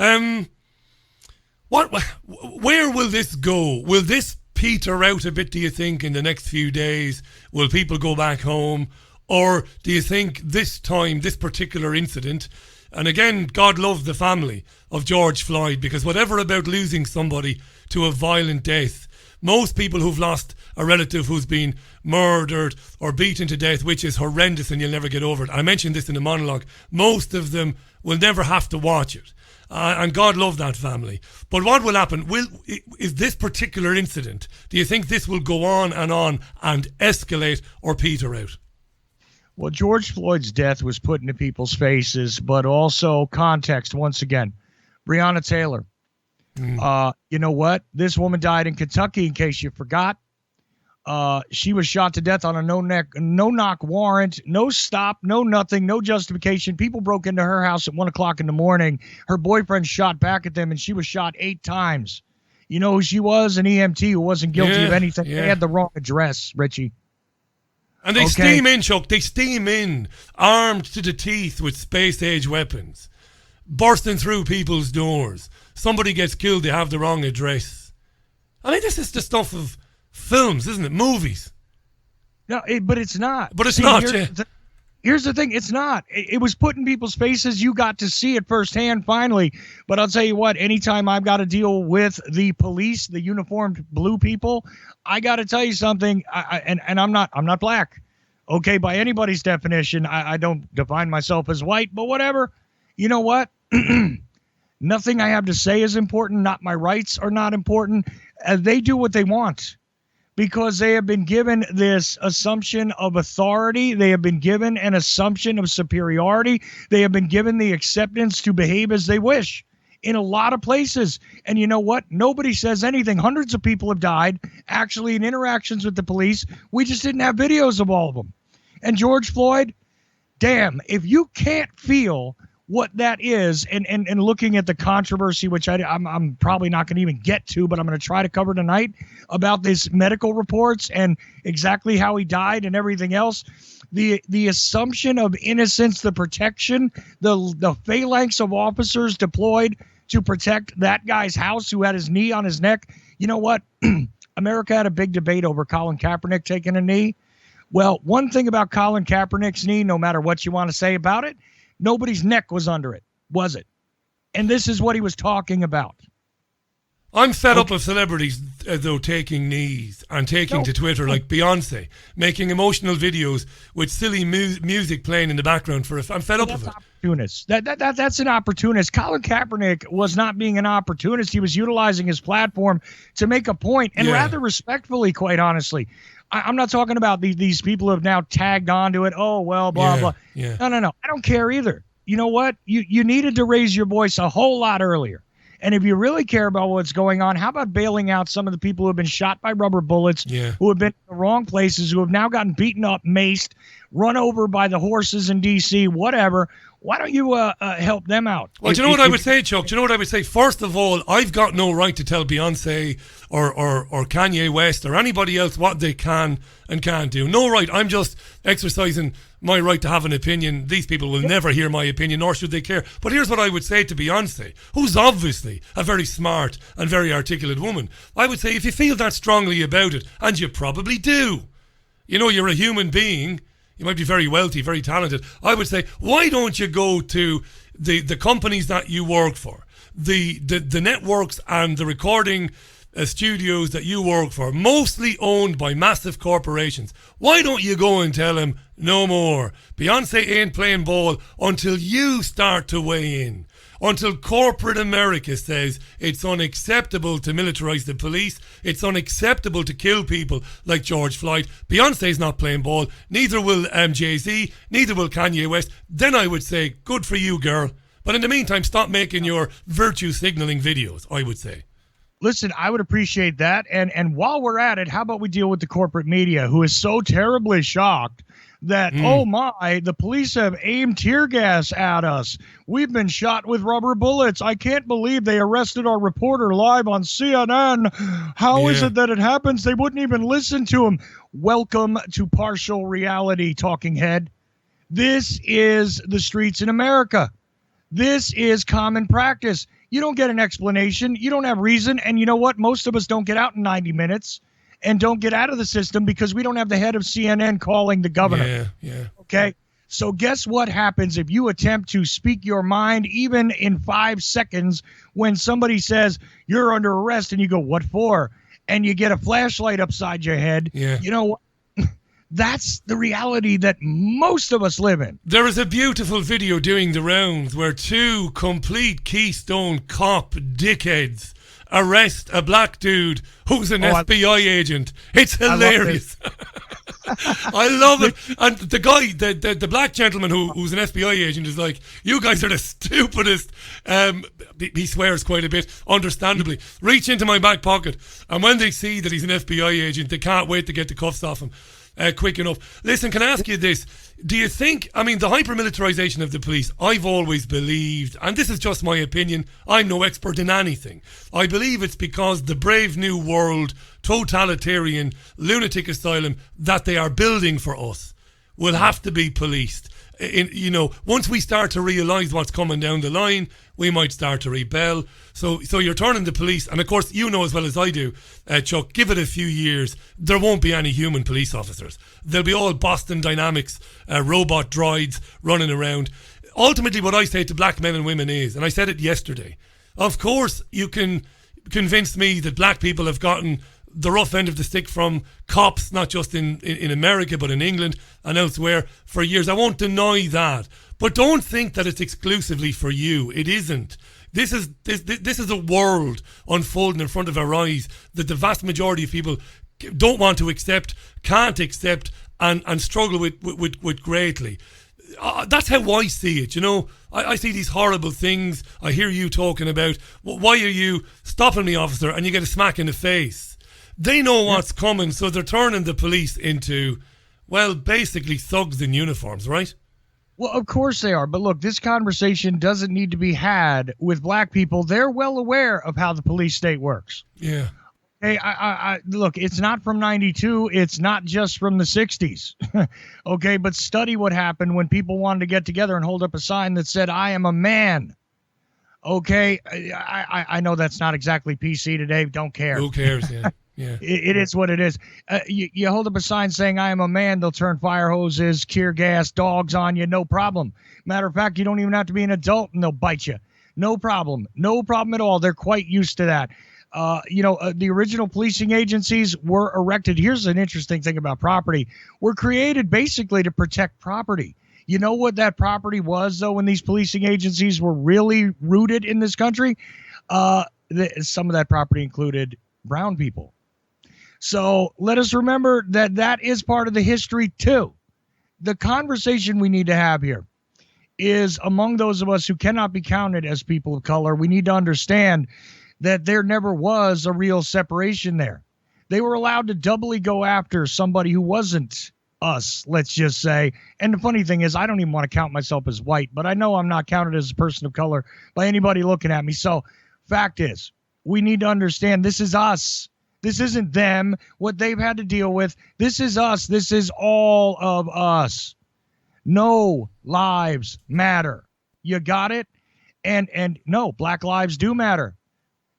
Where will this go? Will this peter out a bit, do you think, in the next few days? Will people go back home? Or do you think this time, this particular incident, and again, God love the family of George Floyd, because whatever about losing somebody to a violent death, most people who've lost a relative who's been murdered or beaten to death, which is horrendous and you'll never get over it. I mentioned this in the monologue. Most of them will never have to watch it. And God love that family. But what will happen? Is this particular incident, do you think this will go on and escalate or peter out? Well, George Floyd's death was put into people's faces, but also context, once again. Breonna Taylor. You know what? This woman died in Kentucky, in case you forgot. She was shot to death on a no-knock warrant, no stop, no nothing, no justification. People broke into her house at 1 o'clock in the morning. Her boyfriend shot back at them, and she was shot 8 times. You know who she was? An EMT who wasn't guilty of anything. Yeah. They had the wrong address, Richie. And they steam in, Chuck. They steam in, armed to the teeth with space-age weapons, bursting through people's doors. Somebody gets killed, they have the wrong address. I mean, this is the stuff of films, isn't it? Movies. No, but it's not. But it's not, Here's the thing. It's not. It was put in people's faces. You got to see it firsthand finally. But I'll tell you what, anytime I've got to deal with the police, the uniformed blue people, I got to tell you something. And I'm not black. Okay, by anybody's definition, I don't define myself as white, but whatever. You know what? Nothing I have to say is important. Not my rights are not important. They do what they want, because they have been given this assumption of authority. They have been given an assumption of superiority. They have been given the acceptance to behave as they wish in a lot of places. And you know what? Nobody says anything. Hundreds of people have died, actually, in interactions with the police. We just didn't have videos of all of them. And George Floyd, damn, if you can't feel what that is, and looking at the controversy, which I'm probably not going to even get to, but I'm going to try to cover tonight, about these medical reports and exactly how he died and everything else. The assumption of innocence, the protection, the phalanx of officers deployed to protect that guy's house who had his knee on his neck. You know what? America had a big debate over Colin Kaepernick taking a knee. Well, one thing about Colin Kaepernick's knee, no matter what you want to say about it, nobody's neck was under it, was it? And this is what he was talking about. I'm fed up of celebrities, though, taking knees and taking to Twitter, like Beyonce, making emotional videos with silly music playing in the background for I'm fed up of it. Opportunist. That's an opportunist. Colin Kaepernick was not being an opportunist. He was utilizing his platform to make a point, and rather respectfully, quite honestly. I'm not talking about these people who have now tagged onto it. Oh, well, blah, blah. Yeah. No. I don't care either. You know what? You needed to raise your voice a whole lot earlier. And if you really care about what's going on, how about bailing out some of the people who have been shot by rubber bullets, who have been in the wrong places, who have now gotten beaten up, maced, run over by the horses in D.C., whatever. Why don't you help them out? Well, do you know what I would say, Chuck? Do you know what I would say? First of all, I've got no right to tell Beyonce or Kanye West or anybody else what they can and can't do. No right. I'm just exercising my right to have an opinion. These people will never hear my opinion, nor should they care. But here's what I would say to Beyonce, who's obviously a very smart and very articulate woman. I would say, if you feel that strongly about it, and you probably do, you know, you're a human being, you might be very wealthy, very talented, I would say, why don't you go to the companies that you work for, the networks and the recording studios that you work for, mostly owned by massive corporations. Why don't you go and tell them, no more. Beyonce ain't playing ball until you start to weigh in. Until corporate America says it's unacceptable to militarize the police, it's unacceptable to kill people like George Floyd. Beyonce's not playing ball, neither will Jay-Z, neither will Kanye West. Then I would say, good for you, girl. But in the meantime, stop making your virtue signaling videos, I would say. Listen, I would appreciate that. And while we're at it, how about we deal with the corporate media, who is so terribly shocked that, oh my, the police have aimed tear gas at us. We've been shot with rubber bullets. I can't believe they arrested our reporter live on CNN. How is it that it happens? They wouldn't even listen to him. Welcome to partial reality, talking head. This is the streets in America. This is common practice. You don't get an explanation. You don't have reason. And you know what? Most of us don't get out in 90 minutes and don't get out of the system because we don't have the head of CNN calling the governor. Yeah. Okay? So guess what happens if you attempt to speak your mind even in 5 seconds when somebody says you're under arrest and you go, what for? And you get a flashlight upside your head. Yeah. You know what? That's the reality that most of us live in. There is a beautiful video doing the rounds where two complete Keystone Cop dickheads arrest a black dude who's an FBI agent. It's hilarious. I love it. And the guy, the black gentleman who's an FBI agent is like, you guys are the stupidest. He swears quite a bit, understandably. Reach into my back pocket. And when they see that he's an FBI agent, they can't wait to get the cuffs off him. Quick enough. Listen, can I ask you this? Do you think, I mean, the hyper-militarization of the police, I've always believed, and this is just my opinion, I'm no expert in anything. I believe it's because the brave new world, totalitarian, lunatic asylum that they are building for us will have to be policed. Once we start to realise what's coming down the line, we might start to rebel. So you're turning the police, and of course you know as well as I do, Chuck, give it a few years, there won't be any human police officers. They'll be all Boston Dynamics, robot droids running around. Ultimately what I say to black men and women is, and I said it yesterday, of course you can convince me that black people have gotten the rough end of the stick from cops, not just in America, but in England and elsewhere for years. I won't deny that. But don't think that it's exclusively for you. It isn't. This is a world unfolding in front of our eyes that the vast majority of people don't want to accept, can't accept, and struggle with greatly. That's how I see it, you know. I see these horrible things. I hear you talking about, why are you stopping me, officer, and you get a smack in the face. They know what's coming, so they're turning the police into, well, basically thugs in uniforms, right? Well, of course they are. But look, this conversation doesn't need to be had with black people. They're well aware of how the police state works. Yeah. Hey, I look, it's not from 92. It's not just from the 60s. Okay, but study what happened when people wanted to get together and hold up a sign that said, I am a man. Okay, I know that's not exactly PC today. Don't care. Who cares? Yeah. Yeah. It is what it is. You hold up a sign saying, I am a man, they'll turn fire hoses, tear gas, dogs on you, no problem. Matter of fact, you don't even have to be an adult and they'll bite you. No problem. No problem at all. They're quite used to that. The original policing agencies were erected. Here's an interesting thing about property. Were created basically to protect property. You know what that property was, though, when these policing agencies were really rooted in this country? Some of that property included brown people. So let us remember that that is part of the history, too. The conversation we need to have here is among those of us who cannot be counted as people of color. We need to understand that there never was a real separation there. They were allowed to doubly go after somebody who wasn't us, let's just say. And the funny thing is, I don't even want to count myself as white, but I know I'm not counted as a person of color by anybody looking at me. So fact is, we need to understand this is us. This isn't them, what they've had to deal with. This is us. This is all of us. No lives matter. You got it? And no, black lives do matter.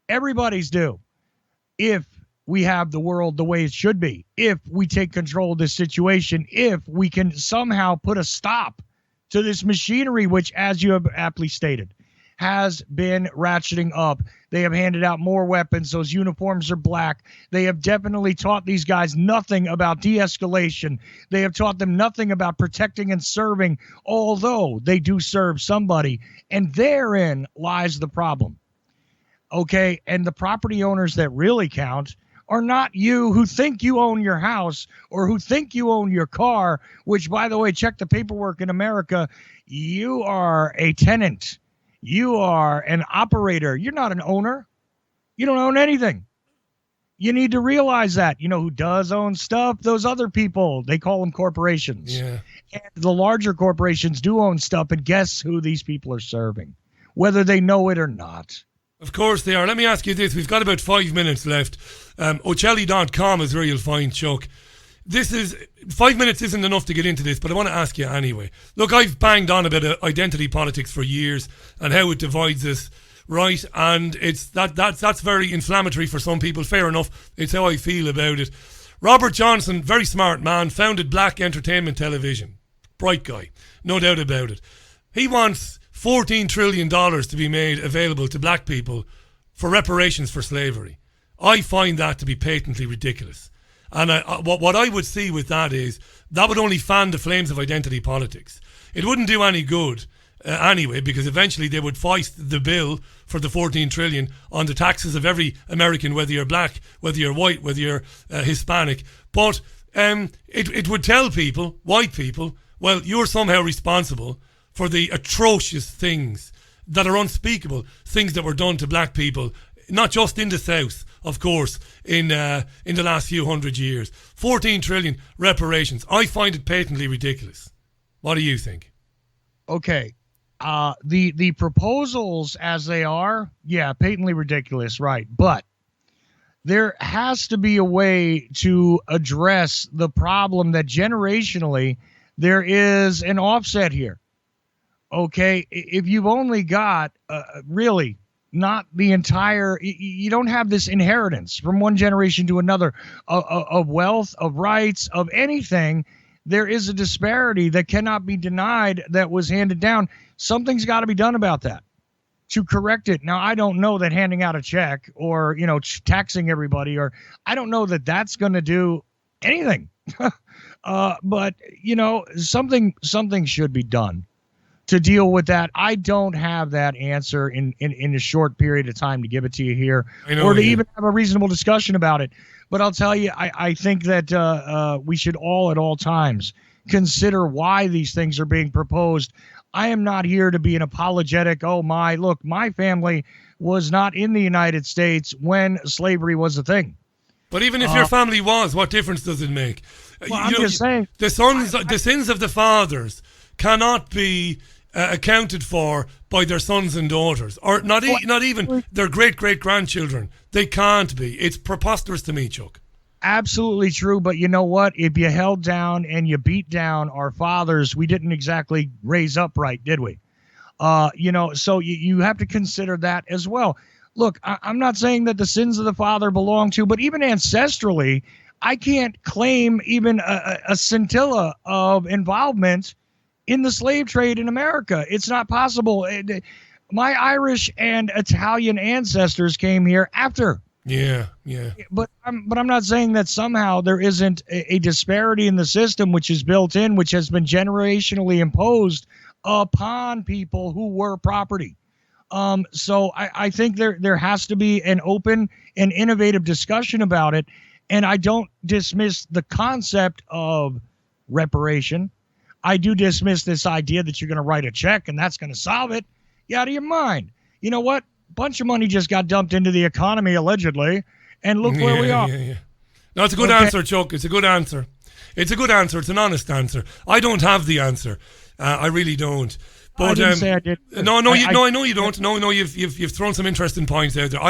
Everybody's do. If we have the world the way it should be, if we take control of this situation, if we can somehow put a stop to this machinery, which, as you have aptly stated, has been ratcheting up. They have handed out more weapons. Those uniforms are black. They have definitely taught these guys nothing about de-escalation. They have taught them nothing about protecting and serving, although they do serve somebody. And therein lies the problem. Okay, and the property owners that really count are not you who think you own your house or who think you own your car, which, by the way, check the paperwork in America. You are a tenant. You are an operator. You're not an owner. You don't own anything. You need to realize that. You know who does own stuff? Those other people. They call them corporations. Yeah. And the larger corporations do own stuff, and guess who these people are serving, whether they know it or not. Of course they are. Let me ask you this. We've got about 5 minutes left. Ochelli.com is where you'll find Chuck. This is 5 minutes isn't enough to get into this, but I want to ask you anyway. Look, I've banged on about identity politics for years and how it divides us, right? And it's that's very inflammatory for some people. Fair enough. It's how I feel about it. Robert Johnson, very smart man, founded Black Entertainment Television. Bright guy, no doubt about it. He wants $14 trillion to be made available to black people for reparations for slavery. I find that to be patently ridiculous. And what I would see with that is that would only fan the flames of identity politics. It wouldn't do any good anyway, because eventually they would foist the bill for the $14 trillion on the taxes of every American, whether you're black, whether you're white, whether you're Hispanic. But it would tell people, white people, well, you're somehow responsible for the atrocious things that are unspeakable, things that were done to black people, not just in the South, of course, in the last few hundred years. 14 trillion reparations. I find it patently ridiculous. What do you think? Okay. The proposals as they are, yeah, patently ridiculous, right. But there has to be a way to address the problem that generationally there is an offset here. Okay, if you've only got really not the entire, you don't have this inheritance from one generation to another of wealth, of rights, of anything. There is a disparity that cannot be denied that was handed down. Something's got to be done about that to correct it. Now, I don't know that handing out a check or, taxing everybody, or I don't know that that's going to do anything. But, something should be done to deal with that. I don't have that answer in a short period of time to give it to you here, or to even have a reasonable discussion about it. But I'll tell you, I think that we should all at all times consider why these things are being proposed. I am not here to be an apologetic. My family was not in the United States when slavery was a thing. But even if your family was, what difference does it make? Well, I'm just saying. The sins of the fathers cannot be accounted for by their sons and daughters, or not even their great-great-grandchildren. They can't be. It's preposterous to me, Chuck. Absolutely true, but you know what? If you held down and you beat down our fathers, we didn't exactly raise up right, did we? So you have to consider that as well. Look, I'm not saying that the sins of the father belong to, but even ancestrally, I can't claim even a scintilla of involvement in the slave trade in America. It's not possible. My Irish and Italian ancestors came here after. Yeah. But I'm not saying that somehow there isn't a disparity in the system which is built in, which has been generationally imposed upon people who were property. So I think there has to be an open and innovative discussion about it. And I don't dismiss the concept of reparation. I do dismiss this idea that you're going to write a check and that's going to solve it. You out of your mind. You know what? Bunch of money just got dumped into the economy, allegedly, and look where we are. Yeah. No, it's a good answer, Chuck. It's a good answer. It's an honest answer. I don't have the answer. I really don't. But I didn't say I did. No, I know you don't. No, you've thrown some interesting points out there.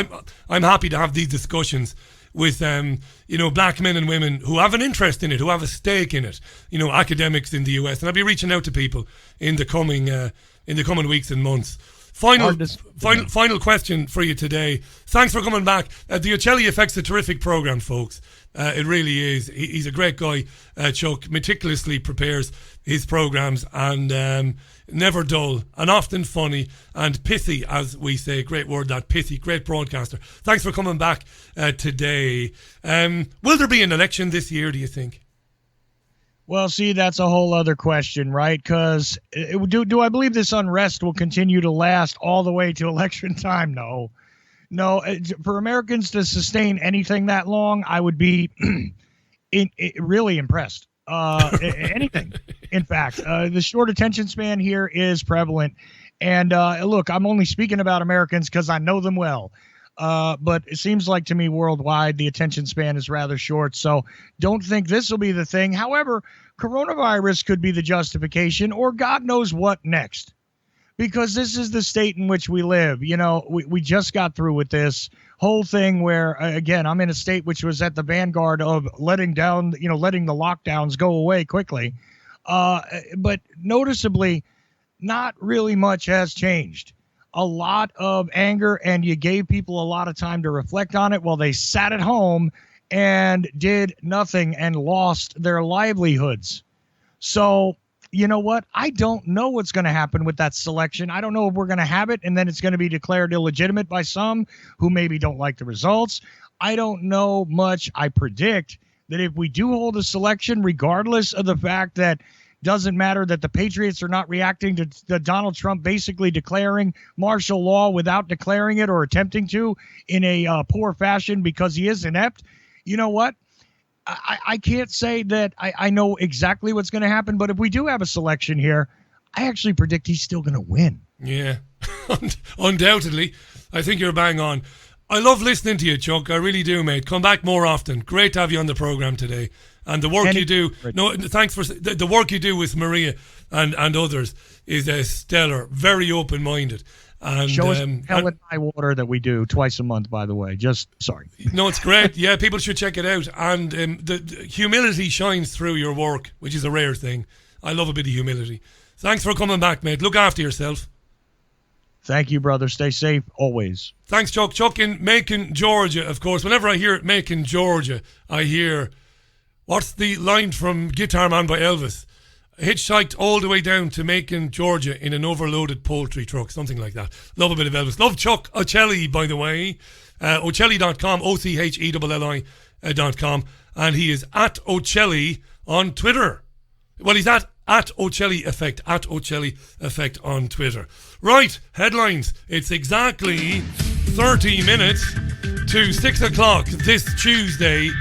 I'm happy to have these discussions with black men and women who have an interest in it, who have a stake in it. Academics in the US, and I'll be reaching out to people in the coming weeks and months. Final question for you today. Thanks for coming back. The Ochelli Effect's a terrific program, folks. It really is. He's a great guy. Chuck meticulously prepares his programs and never dull and often funny and pithy, as we say. Great word, that, pithy. Great broadcaster. Thanks for coming back today. Will there be an election this year, do you think? Well, see, that's a whole other question, right? Because do I believe this unrest will continue to last all the way to election time? No. For Americans to sustain anything that long, I would be really impressed. Anything, in fact. The short attention span here is prevalent. And look, I'm only speaking about Americans because I know them well. But it seems like to me worldwide, the attention span is rather short. So don't think this will be the thing. However, coronavirus could be the justification, or God knows what next, because this is the state in which we live. We just got through with this whole thing where, again, I'm in a state which was at the vanguard of letting the lockdowns go away quickly. But noticeably, not really much has changed. A lot of anger, and you gave people a lot of time to reflect on it while they sat at home and did nothing and lost their livelihoods. So, you know what? I don't know what's going to happen with that selection. I don't know if we're going to have it and then it's going to be declared illegitimate by some who maybe don't like the results. I don't know much. I predict that if we do hold a selection, regardless of the fact that doesn't matter that the Patriots are not reacting to Donald Trump basically declaring martial law without declaring it or attempting to in a poor fashion because he is inept. You know what? I can't say that I know exactly what's going to happen, but if we do have a selection here, I actually predict he's still going to win. Yeah, undoubtedly. I think you're bang on. I love listening to you, Chuck. I really do, mate. Come back more often. Great to have you on the program today. And the work you do, thanks for the work you do with Maria and others is stellar. Very open-minded. And show us hell in high water that we do twice a month, by the way. Sorry. No, it's great. Yeah, people should check it out. And the humility shines through your work, which is a rare thing. I love a bit of humility. Thanks for coming back, mate. Look after yourself. Thank you, brother. Stay safe always. Thanks, Chuck. Chuck in Macon, Georgia, of course. Whenever I hear Macon, Georgia, I hear, what's the line from Guitar Man by Elvis? Hitchhiked all the way down to Macon, Georgia in an overloaded poultry truck, something like that. Love a bit of Elvis. Love Chuck Ochelli, by the way. Ochelli.com, OCHELLI.com. And he is at Ochelli on Twitter. Well, he's at Ochelli Effect, at Ochelli Effect on Twitter. Right, headlines. It's exactly 30 minutes to 6 o'clock this Tuesday,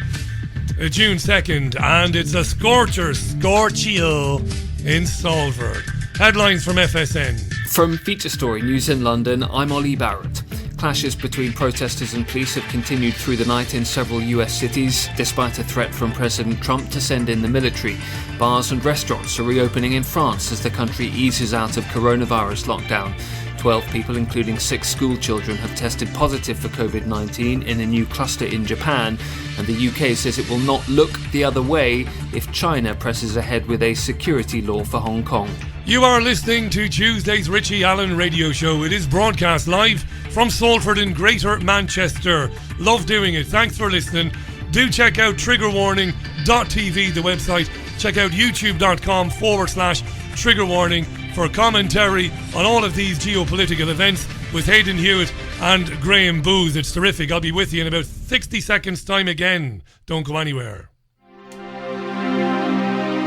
June 2nd, and it's a scorchio in Salford. Headlines from FSN. From Feature Story News in London, I'm Ollie Barrett. Clashes between protesters and police have continued through the night in several US cities, despite a threat from President Trump to send in the military. Bars and restaurants are reopening in France as the country eases out of coronavirus lockdown. 12 people, including 6 school children, have tested positive for COVID-19 in a new cluster in Japan, and the UK says it will not look the other way if China presses ahead with a security law for Hong Kong. You are listening to Tuesday's Richie Allen Radio Show. It is broadcast live from Salford in Greater Manchester. Love doing it. Thanks for listening. Do check out triggerwarning.tv, the website. Check out youtube.com/triggerwarning for commentary on all of these geopolitical events with Hayden Hewitt and Graham Booth. It's terrific. I'll be with you in about 60 seconds' time again. Don't go anywhere.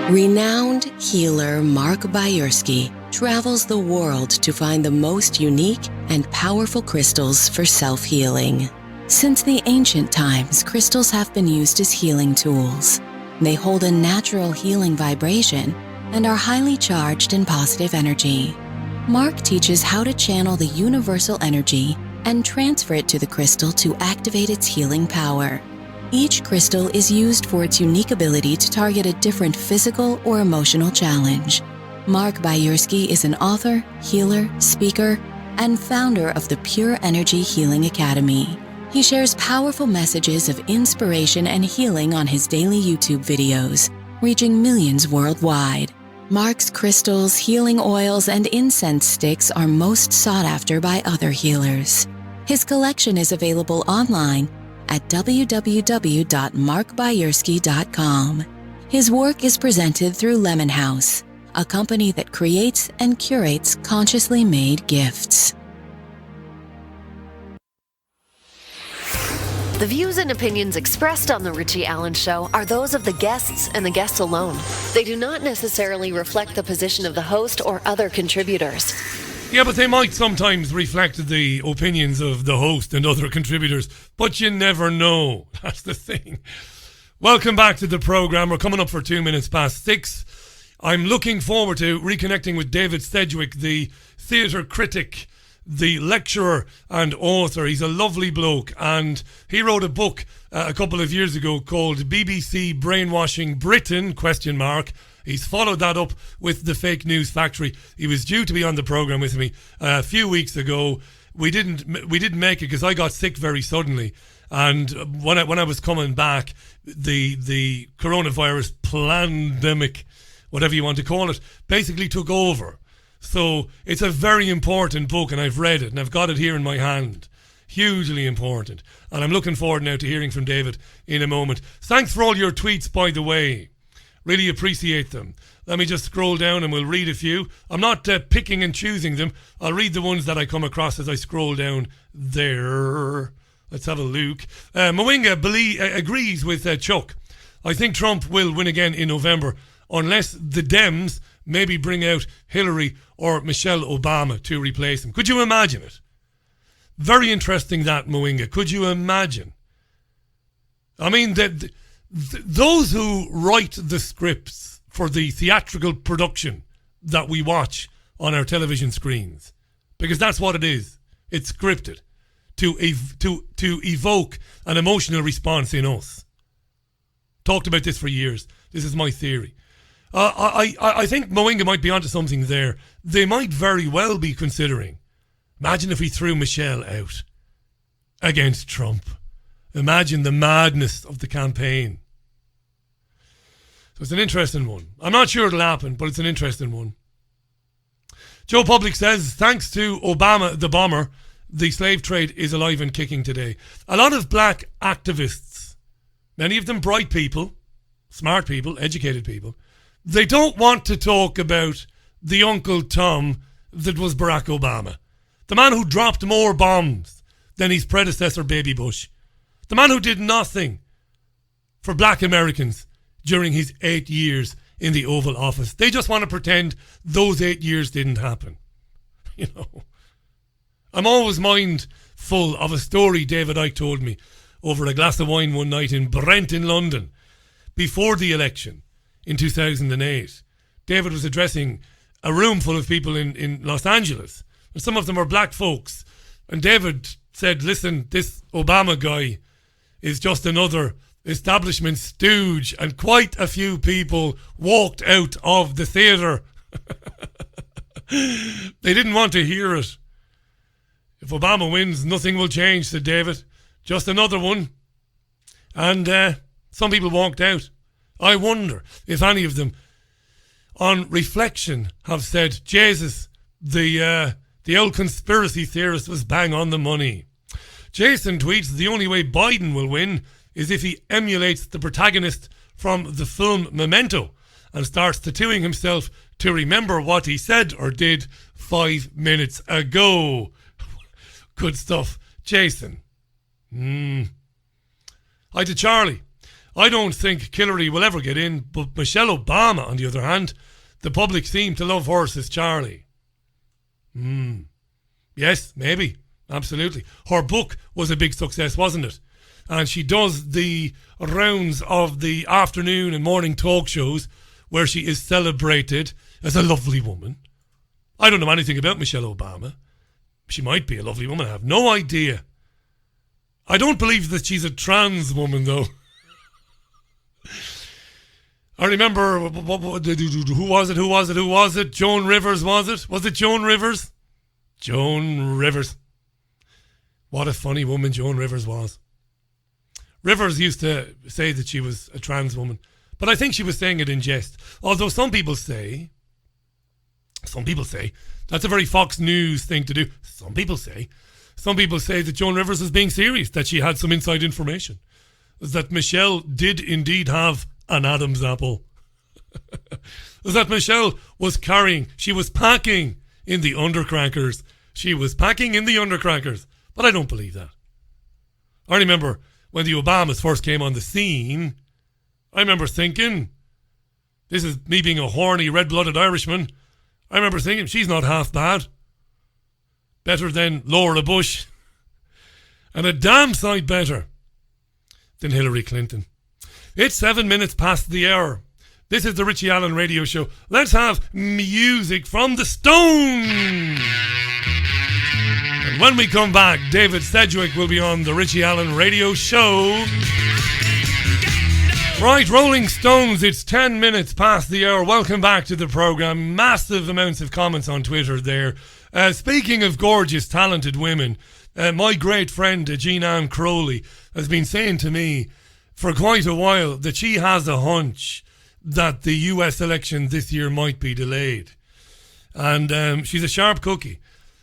Renowned healer Mark Bayersky travels the world to find the most unique and powerful crystals for self-healing. Since the ancient times, crystals have been used as healing tools. They hold a natural healing vibration and are highly charged in positive energy. Mark teaches how to channel the universal energy and transfer it to the crystal to activate its healing power. Each crystal is used for its unique ability to target a different physical or emotional challenge. Mark Bayersky is an author, healer, speaker, and founder of the Pure Energy Healing Academy. He shares powerful messages of inspiration and healing on his daily YouTube videos, reaching millions worldwide. Mark's crystals, healing oils, and incense sticks are most sought after by other healers. His collection is available online at www.markbayersky.com. His work is presented through Lemon House, a company that creates and curates consciously made gifts. The views and opinions expressed on The Richie Allen Show are those of the guests and the guests alone. They do not necessarily reflect the position of the host or other contributors. Yeah, but they might sometimes reflect the opinions of the host and other contributors, but you never know. That's the thing. Welcome back to the programme. We're coming up for 2 minutes past 6. I'm looking forward to reconnecting with David Sedgwick, the theatre critic, the lecturer and author. He's a lovely bloke, and he wrote a book a couple of years ago called BBC Brainwashing Britain, ? He's followed that up with The Fake News Factory. He was due to be on the programme with me a few weeks ago. We didn't make it because I got sick very suddenly, and when I was coming back, the coronavirus pandemic, whatever you want to call it, basically took over. So it's a very important book, and I've read it, and I've got it here in my hand. Hugely important. And I'm looking forward now to hearing from David in a moment. Thanks for all your tweets, by the way. Really appreciate them. Let me just scroll down and we'll read a few. I'm not picking and choosing them. I'll read the ones that I come across as I scroll down there. Let's have a look. Mwinga agrees with Chuck. I think Trump will win again in November unless the Dems maybe bring out Hillary or Michelle Obama to replace him. Could you imagine it? Very interesting, that, Mwinga. Could you imagine? I mean, those who write the scripts for the theatrical production that we watch on our television screens, because that's what it is. It's scripted to evoke an emotional response in us. Talked about this for years. This is my theory. I think Mwinga might be onto something there. They might very well be considering. Imagine if we threw Michelle out against Trump. Imagine the madness of the campaign. So it's an interesting one. I'm not sure it'll happen, but it's an interesting one. Joe Public says, thanks to Obama the bomber, the slave trade is alive and kicking today. A lot of black activists, many of them bright people, smart people, educated people, they don't want to talk about the Uncle Tom that was Barack Obama. The man who dropped more bombs than his predecessor, Baby Bush. The man who did nothing for black Americans during his 8 years in the Oval Office. They just want to pretend those 8 years didn't happen. You know, I'm always mindful of a story David Icke told me over a glass of wine one night in Brent in London before the election in 2008. David was addressing a room full of people in Los Angeles, and some of them were black folks. And David said, listen, this Obama guy is just another establishment stooge, and quite a few people walked out of the theatre. They didn't want to hear it. If Obama wins, nothing will change, said David. Just another one. And some people walked out. I wonder if any of them, on reflection, have said, Jesus, the old conspiracy theorist was bang on the money. Jason tweets, the only way Biden will win is if he emulates the protagonist from the film Memento and starts tattooing himself to remember what he said or did 5 minutes ago. Good stuff, Jason. Hi to Charlie. I don't think Hillary will ever get in, but Michelle Obama, on the other hand, the public seem to love her, says Charlie. Yes, maybe. Absolutely. Her book was a big success, wasn't it? And she does the rounds of the afternoon and morning talk shows where she is celebrated as a lovely woman. I don't know anything about Michelle Obama. She might be a lovely woman. I have no idea. I don't believe that she's a trans woman, though. I remember, who was it? Joan Rivers, was it? Was it Joan Rivers? Joan Rivers. What a funny woman Joan Rivers was. Rivers used to say that she was a trans woman, but I think she was saying it in jest. Although some people say that's a very Fox News thing to do. Some people say that Joan Rivers was being serious, that she had some inside information, that Michelle did indeed have an Adam's apple, that Michelle was packing in the undercrackers. She was packing in the undercrackers, but I don't believe that. I remember when the Obamas first came on the scene, I remember thinking, this is me being a horny, red-blooded Irishman, I remember thinking, she's not half bad. Better than Laura Bush. And a damn sight better than Hillary Clinton. It's 7 minutes past the hour. This is the Richie Allen Radio Show. Let's have music from the Stones. And when we come back, David Sedgwick will be on the Richie Allen Radio Show. Right, Rolling Stones, it's 10 minutes past the hour. Welcome back to the programme. Massive amounts of comments on Twitter there. Speaking of gorgeous, talented women, my great friend Jean Ann Crowley has been saying to me for quite a while that she has a hunch that the US election this year might be delayed. And she's a sharp cookie.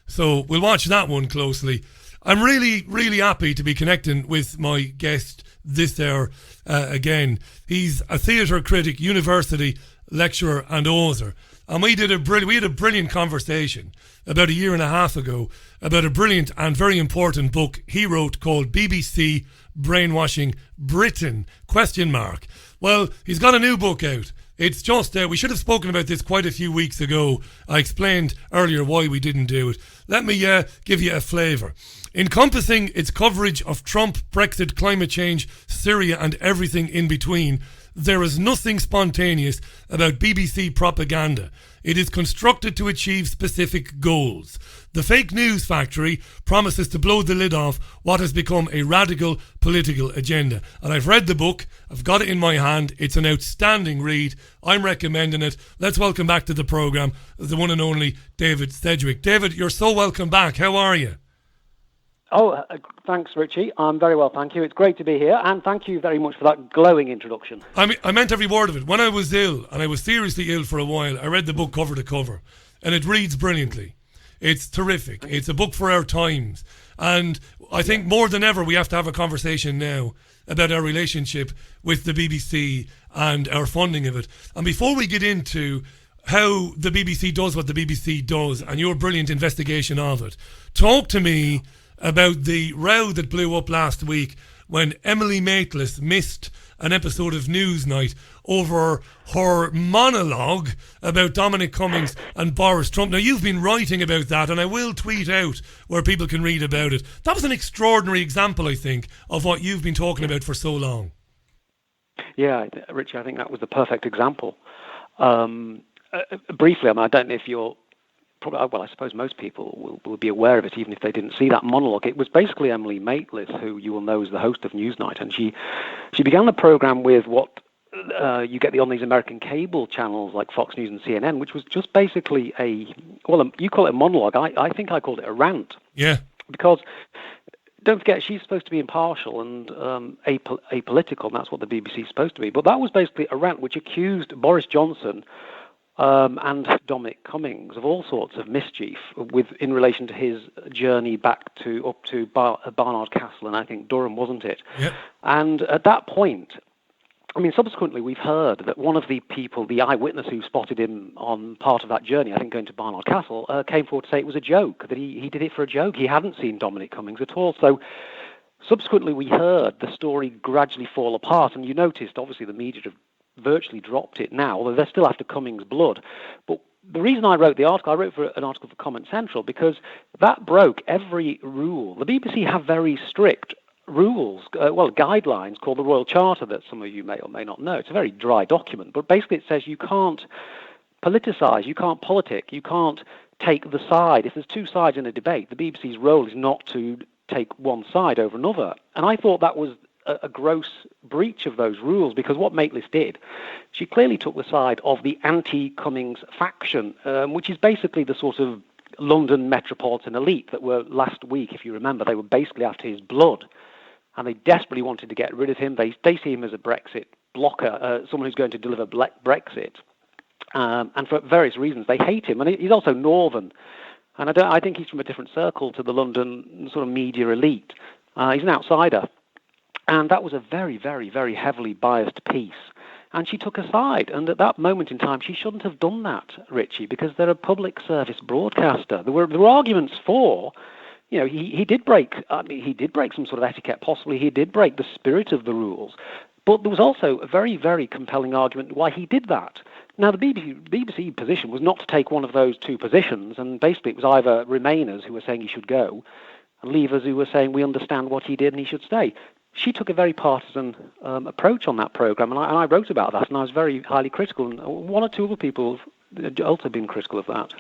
So we'll watch that one closely. I'm really, really happy to be connecting with my guest this hour again. He's a theatre critic, university lecturer and author. And we had a brilliant conversation about a year and a half ago about a brilliant and very important book he wrote called BBC Brainwashing Britain, ? Well, he's got a new book out. It's just, we should have spoken about this quite a few weeks ago. I explained earlier why we didn't do it. Let me give you a flavour. Encompassing its coverage of Trump, Brexit, climate change, Syria and everything in between, there is nothing spontaneous about BBC propaganda. It is constructed to achieve specific goals. The fake news factory promises to blow the lid off what has become a radical political agenda. And I've read the book. I've got it in my hand. It's an outstanding read. I'm recommending it. Let's welcome back to the programme the one and only David Sedgwick. David, you're so welcome back. How are you? Oh, thanks, Richie. I'm very well, thank you. It's great to be here, and thank you very much for that glowing introduction. I meant every word of it. When I was ill, and I was seriously ill for a while, I read the book cover to cover, and it reads brilliantly. It's terrific. It's a book for our times, and I think more than ever we have to have a conversation now about our relationship with the BBC and our funding of it. And before we get into how the BBC does what the BBC does and your brilliant investigation of it, talk to me about the row that blew up last week when Emily Maitlis missed an episode of Newsnight over her monologue about Dominic Cummings and Boris Trump. Now, you've been writing about that, and I will tweet out where people can read about it. That was an extraordinary example, I think, of what you've been talking about for so long. Yeah, Richie, I think that was the perfect example. Briefly, I don't know if you're probably, I suppose most people will be aware of it, even if they didn't see that monologue. It was basically Emily Maitlis, who you will know is the host of Newsnight, and she began the program with what you get on these American cable channels like Fox News and CNN, which was just basically you call it a monologue. I think I called it a rant. Yeah. Because don't forget, she's supposed to be impartial and apolitical, and that's what the BBC is supposed to be. But that was basically a rant which accused Boris Johnson and Dominic Cummings of all sorts of mischief in relation to his journey up to Barnard Castle, and I think Durham, wasn't it? Yep. And at that point, I mean, subsequently we've heard that one of the people, the eyewitness who spotted him on part of that journey, I think going to Barnard Castle, came forward to say it was a joke, that he did it for a joke. He hadn't seen Dominic Cummings at all. So subsequently we heard the story gradually fall apart, and you noticed, obviously, the media have virtually dropped it now, although they're still after Cummings' blood. But the reason I wrote the article, I wrote for an article for Comment Central, because that broke every rule. The BBC have very strict rules, guidelines called the Royal Charter that some of you may or may not know. It's a very dry document, but basically it says you can't politicise, you can't politic, you can't take the side. If there's two sides in a debate, the BBC's role is not to take one side over another. And I thought that was a gross breach of those rules, because what Maitlis did, she clearly took the side of the anti-Cummings faction, which is basically the sort of London metropolitan elite that were last week, if you remember, they were basically after his blood. And they desperately wanted to get rid of him. They see him as a Brexit blocker, someone who's going to deliver Brexit. And for various reasons, they hate him. And he's also northern. And I think he's from a different circle to the London sort of media elite. He's an outsider. And that was a very, very, very heavily biased piece. And she took a side. And at that moment in time, she shouldn't have done that, Richie, because they're a public service broadcaster. There were arguments for... You know, he did break. He did break some sort of etiquette. Possibly, he did break the spirit of the rules. But there was also a very, very compelling argument why he did that. Now, the BBC position was not to take one of those two positions, and basically it was either Remainers who were saying he should go, and Leavers who were saying we understand what he did and he should stay. She took a very partisan approach on that programme, and I wrote about that, and I was very highly critical. And one or two other people have also been critical of that.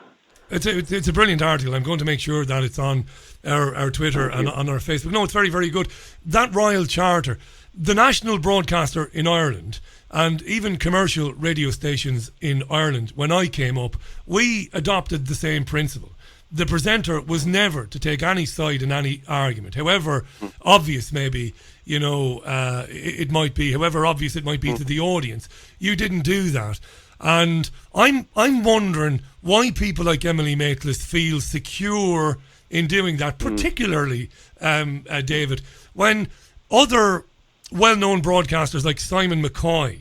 It's a brilliant article. I'm going to make sure that it's on our Twitter and on our Facebook. No, it's very, very good. That Royal Charter, the national broadcaster in Ireland, and even commercial radio stations in Ireland, when I came up, we adopted the same principle. The presenter was never to take any side in any argument, however obvious maybe, it might be, however obvious it might be to the audience. You didn't do that. And I'm wondering why people like Emily Maitlis feel secure in doing that, particularly, David, when other well-known broadcasters like Simon McCoy,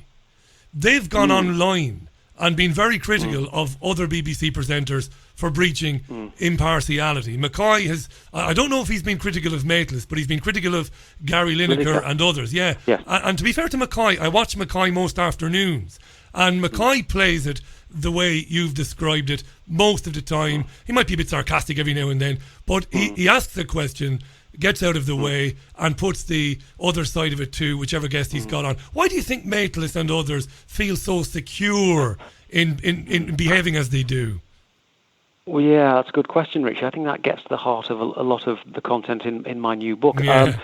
they've gone online and been very critical of other BBC presenters for breaching impartiality. McCoy has, I don't know if he's been critical of Maitlis, but he's been critical of Gary Lineker and others, yeah. And to be fair to McCoy, I watch McCoy most afternoons, and McCoy plays it the way you've described it most of the time. He might be a bit sarcastic every now and then, but he asks a question, gets out of the way, and puts the other side of it to whichever guest he's got on. Why do you think Maitlis and others feel so secure in behaving as they do? Well, yeah, that's a good question, Rich. I think that gets to the heart of a lot of the content in my new book. Yeah.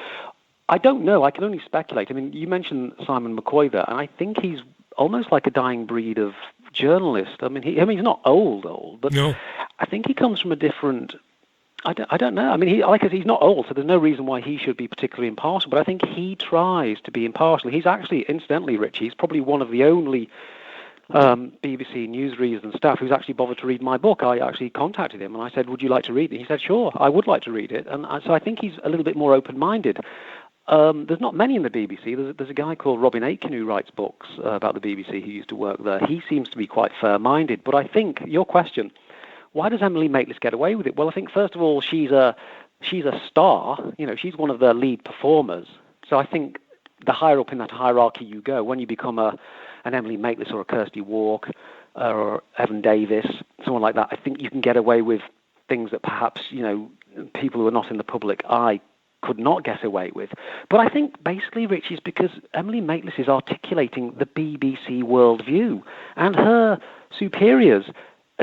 I don't know. I can only speculate. I mean, you mentioned Simon McCoy there, and I think he's almost like a dying breed of journalist. I mean, he's not old, but no. I think he comes from a different... I don't know. I mean, he's not old, so there's no reason why he should be particularly impartial, but I think he tries to be impartial. He's actually, incidentally, Rich, he's probably one of the only BBC news readers and staff who's actually bothered to read my book. I actually contacted him and I said, would you like to read it? He said, sure, I would like to read it. And so I think he's a little bit more open-minded. There's not many in the BBC. There's a guy called Robin Aitken who writes books about the BBC who used to work there. He seems to be quite fair-minded. But I think, your question, why does Emily Maitlis get away with it? Well, I think, first of all, she's a star. You know, she's one of their lead performers. So I think the higher up in that hierarchy you go, when you become an Emily Maitlis or a Kirsty Walk or Evan Davis, someone like that, I think you can get away with things that perhaps, people who are not in the public eye could not get away with. But I think basically, Rich, is because Emily Maitlis is articulating the BBC worldview, and her superiors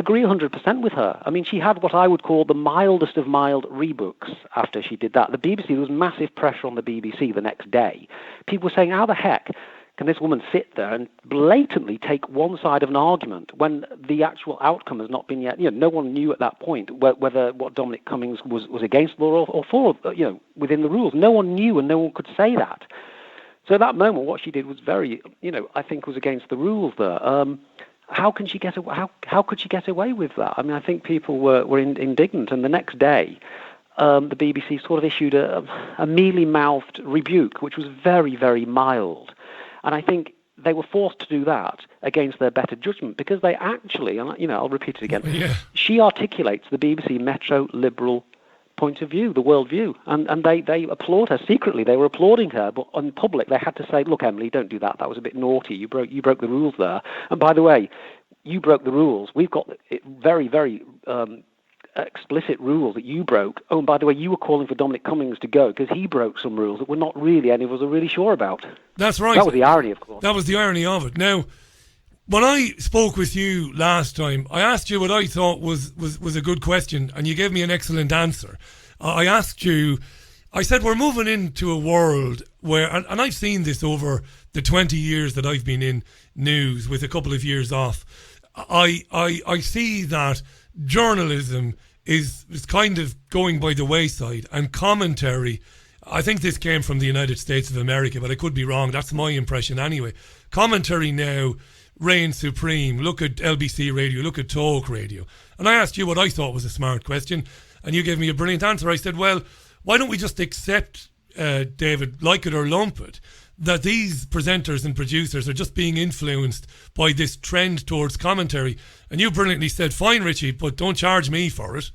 agree 100% with her. I mean, she had what I would call the mildest of mild rebooks after she did that. The BBC, there was massive pressure on the BBC the next day. People were saying, how the heck can this woman sit there and blatantly take one side of an argument when the actual outcome has not been yet? No one knew at that point whether what Dominic Cummings was against the law or for, within the rules. No one knew, and no one could say that. So at that moment, what she did was very, I think was against the rules there. How could she get away with that? I mean, I think people were indignant, and the next day, the BBC sort of issued a mealy-mouthed rebuke, which was very, very mild. And I think they were forced to do that against their better judgment because they actually, and I'll repeat it again, she articulates the BBC Metro liberal point of view, the world view, and they applaud her secretly. They were applauding her, but in public they had to say, look, Emily, don't do that. That was a bit naughty. You broke the rules there. And by the way, you broke the rules. We've got very, very explicit rules that you broke. Oh, and by the way, you were calling for Dominic Cummings to go because he broke some rules that we're not really any of us are really sure about. That's right. That was the irony, of course. That was the irony of it. Now, when I spoke with you last time, I asked you what I thought was a good question, and you gave me an excellent answer. I asked you, I said we're moving into a world where, and I've seen this over the 20 years that I've been in news with a couple of years off, I see that journalism is kind of going by the wayside, and commentary, I think this came from the United States of America, but I could be wrong. That's my impression anyway. Commentary now reigns supreme. Look at LBC Radio, look at Talk Radio. And I asked you what I thought was a smart question, and you gave me a brilliant answer. I said, well, why don't we just accept, David, like it or lump it, that these presenters and producers are just being influenced by this trend towards commentary. And you brilliantly said, fine, Richie, but don't charge me for it.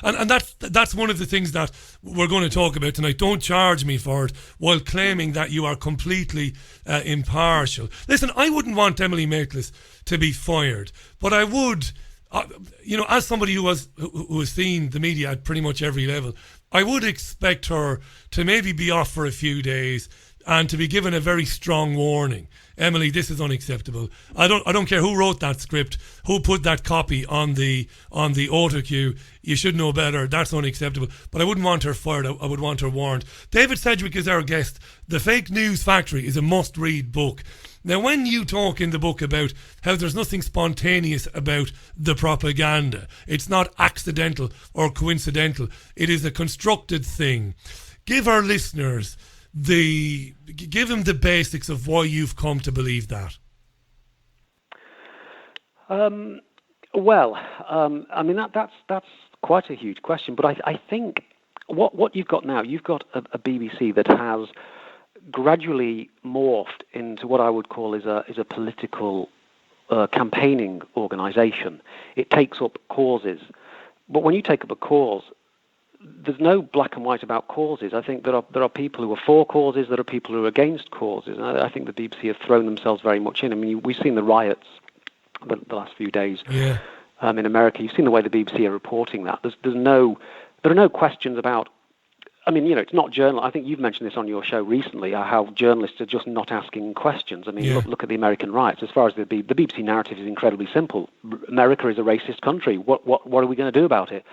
and that's one of the things that we're going to talk about tonight. Don't charge me for it, while claiming that you are completely impartial. Listen, I wouldn't want Emily Maitlis to be fired, but I would, as somebody who has seen the media at pretty much every level, I would expect her to maybe be off for a few days and to be given a very strong warning. Emily, this is unacceptable. I don't care who wrote that script, who put that copy on the auto cue. You should know better. That's unacceptable. But I wouldn't want her fired. I would want her warned. David Sedgwick is our guest. The Fake News Factory is a must-read book. Now, when you talk in the book about how there's nothing spontaneous about the propaganda, it's not accidental or coincidental, it is a constructed thing. Give our listeners give them the basics of why you've come to believe that. I mean, that's quite a huge question, but I think what you've got now, you've got a BBC that has gradually morphed into what I would call is a political campaigning organisation. It takes up causes, but when you take up a cause, there's no black and white about causes. I think there are people who are for causes, there are people who are against causes. And I think the BBC have thrown themselves very much in. I mean, we've seen the riots the last few days in America. You've seen the way the BBC are reporting that. There are no questions about. I mean, it's not journal. I think you've mentioned this on your show recently, how journalists are just not asking questions. I mean, look at the American riots. As far as the BBC narrative is incredibly simple. America is a racist country. What are we going to do about it?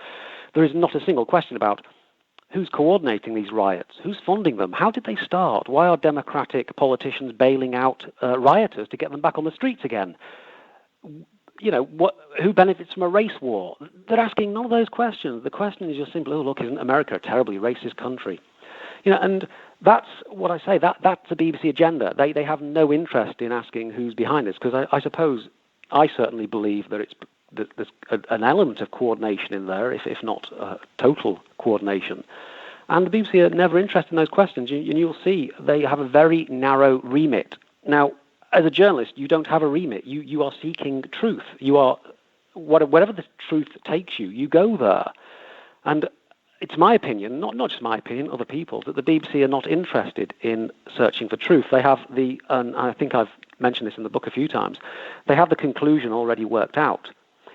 There is not a single question about who's coordinating these riots, who's funding them, how did they start, why are Democratic politicians bailing out rioters to get them back on the streets again? Who benefits from a race war? They're asking none of those questions. The question is just simply, look, isn't America a terribly racist country? And that's what I say, that's the BBC agenda. They have no interest in asking who's behind this, because I suppose, I certainly believe that there's an element of coordination in there, if not total coordination. And the BBC are never interested in those questions. And you'll see they have a very narrow remit. Now, as a journalist, you don't have a remit. You are seeking truth. You are, whatever the truth takes you, you go there. And it's my opinion, not just my opinion, other people's, that the BBC are not interested in searching for truth. They have and I think I've mentioned this in the book a few times, they have the conclusion already worked out.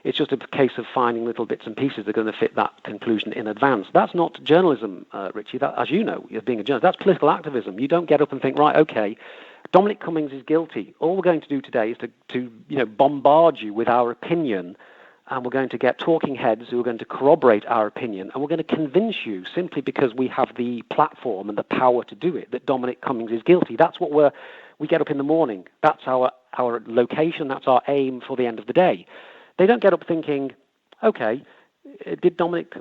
It's just a case of finding little bits and pieces that are going to fit that conclusion in advance. That's not journalism, Richie. That, as you know, being a journalist, that's political activism. You don't get up and think, right, okay, Dominic Cummings is guilty. All we're going to do today is to bombard you with our opinion and we're going to get talking heads who are going to corroborate our opinion, and we're going to convince you simply because we have the platform and the power to do it that Dominic Cummings is guilty. That's what we get up in the morning. That's our location. That's our aim for the end of the day. They don't get up thinking, okay, did Dominic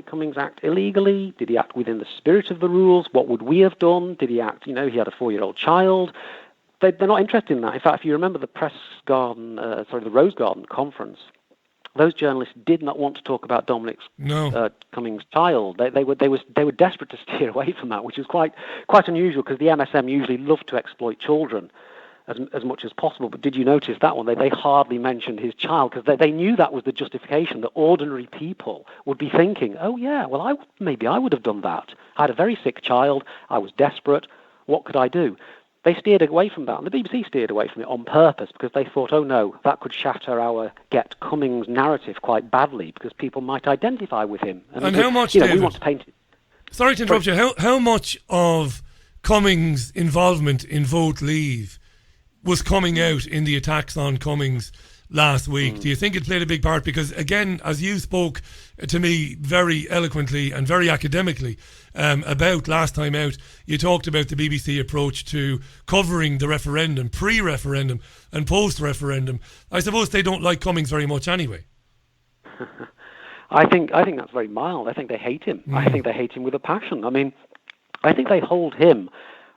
Cummings act illegally? Did he act within the spirit of the rules? What would we have done? Did he act, he had a 4-year-old child? They're not interested in that. In fact, if you remember the the Rose Garden conference, those journalists did not want to talk about Dominic Cummings' child. They were desperate to steer away from that, which is quite unusual because the MSM usually love to exploit children as much as possible. But did you notice that one? They hardly mentioned his child because they knew that was the justification that ordinary people would be thinking, oh yeah, well maybe I would have done that. I had a very sick child. I was desperate. What could I do? They steered away from that, and the BBC steered away from it on purpose because they thought, oh no, that could shatter our Get Cummings narrative quite badly because people might identify with him. And how much, David, we want to paint it. Sorry to interrupt you. How much of Cummings' involvement in Vote Leave was coming out in the attacks on Cummings last week? Do you think it played a big part? Because again, as you spoke to me very eloquently and very academically about last time out, you talked about the BBC approach to covering the referendum, pre-referendum and post-referendum. I suppose they don't like Cummings very much anyway. I think that's very mild. I think they hate him. I think they hate him with a passion. I mean, I think they hold him,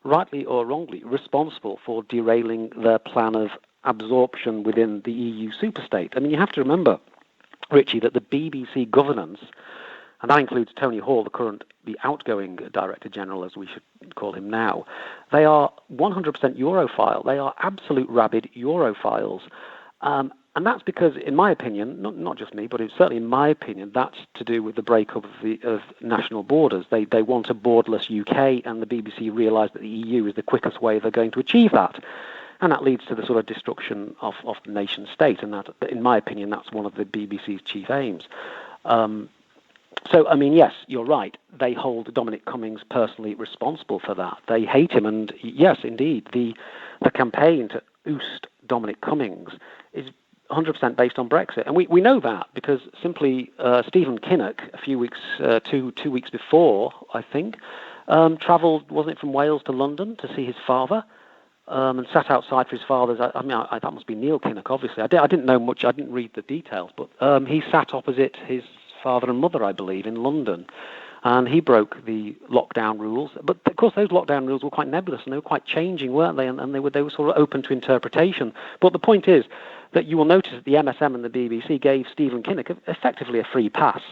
rightly or wrongly, responsible for derailing their plan of absorption within the EU superstate. I mean, you have to remember, Richie, that the BBC governance, and that includes Tony Hall, the outgoing Director General, as we should call him now, they are 100% Europhile. They are absolute rabid Europhiles. And that's because, in my opinion, not just me, but certainly in my opinion, that's to do with the breakup of national borders. They want a borderless UK, and the BBC realise that the EU is the quickest way they're going to achieve that. And that leads to the sort of destruction of the nation state, and that, in my opinion, that's one of the BBC's chief aims. So, I mean, yes, you're right. They hold Dominic Cummings personally responsible for that. They hate him, and yes, indeed, the campaign to oust Dominic Cummings is 100% based on Brexit. And we know that because simply Stephen Kinnock, a few weeks, two weeks before, I think, travelled, wasn't it, from Wales to London to see his father, and sat outside for his father's. I mean, that must be Neil Kinnock, obviously. I didn't know much. I didn't read the details, but he sat opposite his father and mother, I believe, in London, and he broke the lockdown rules. But of course, those lockdown rules were quite nebulous and they were quite changing, weren't they? And they were sort of open to interpretation. But the point is that you will notice that the MSM and the BBC gave Stephen Kinnock effectively a free pass.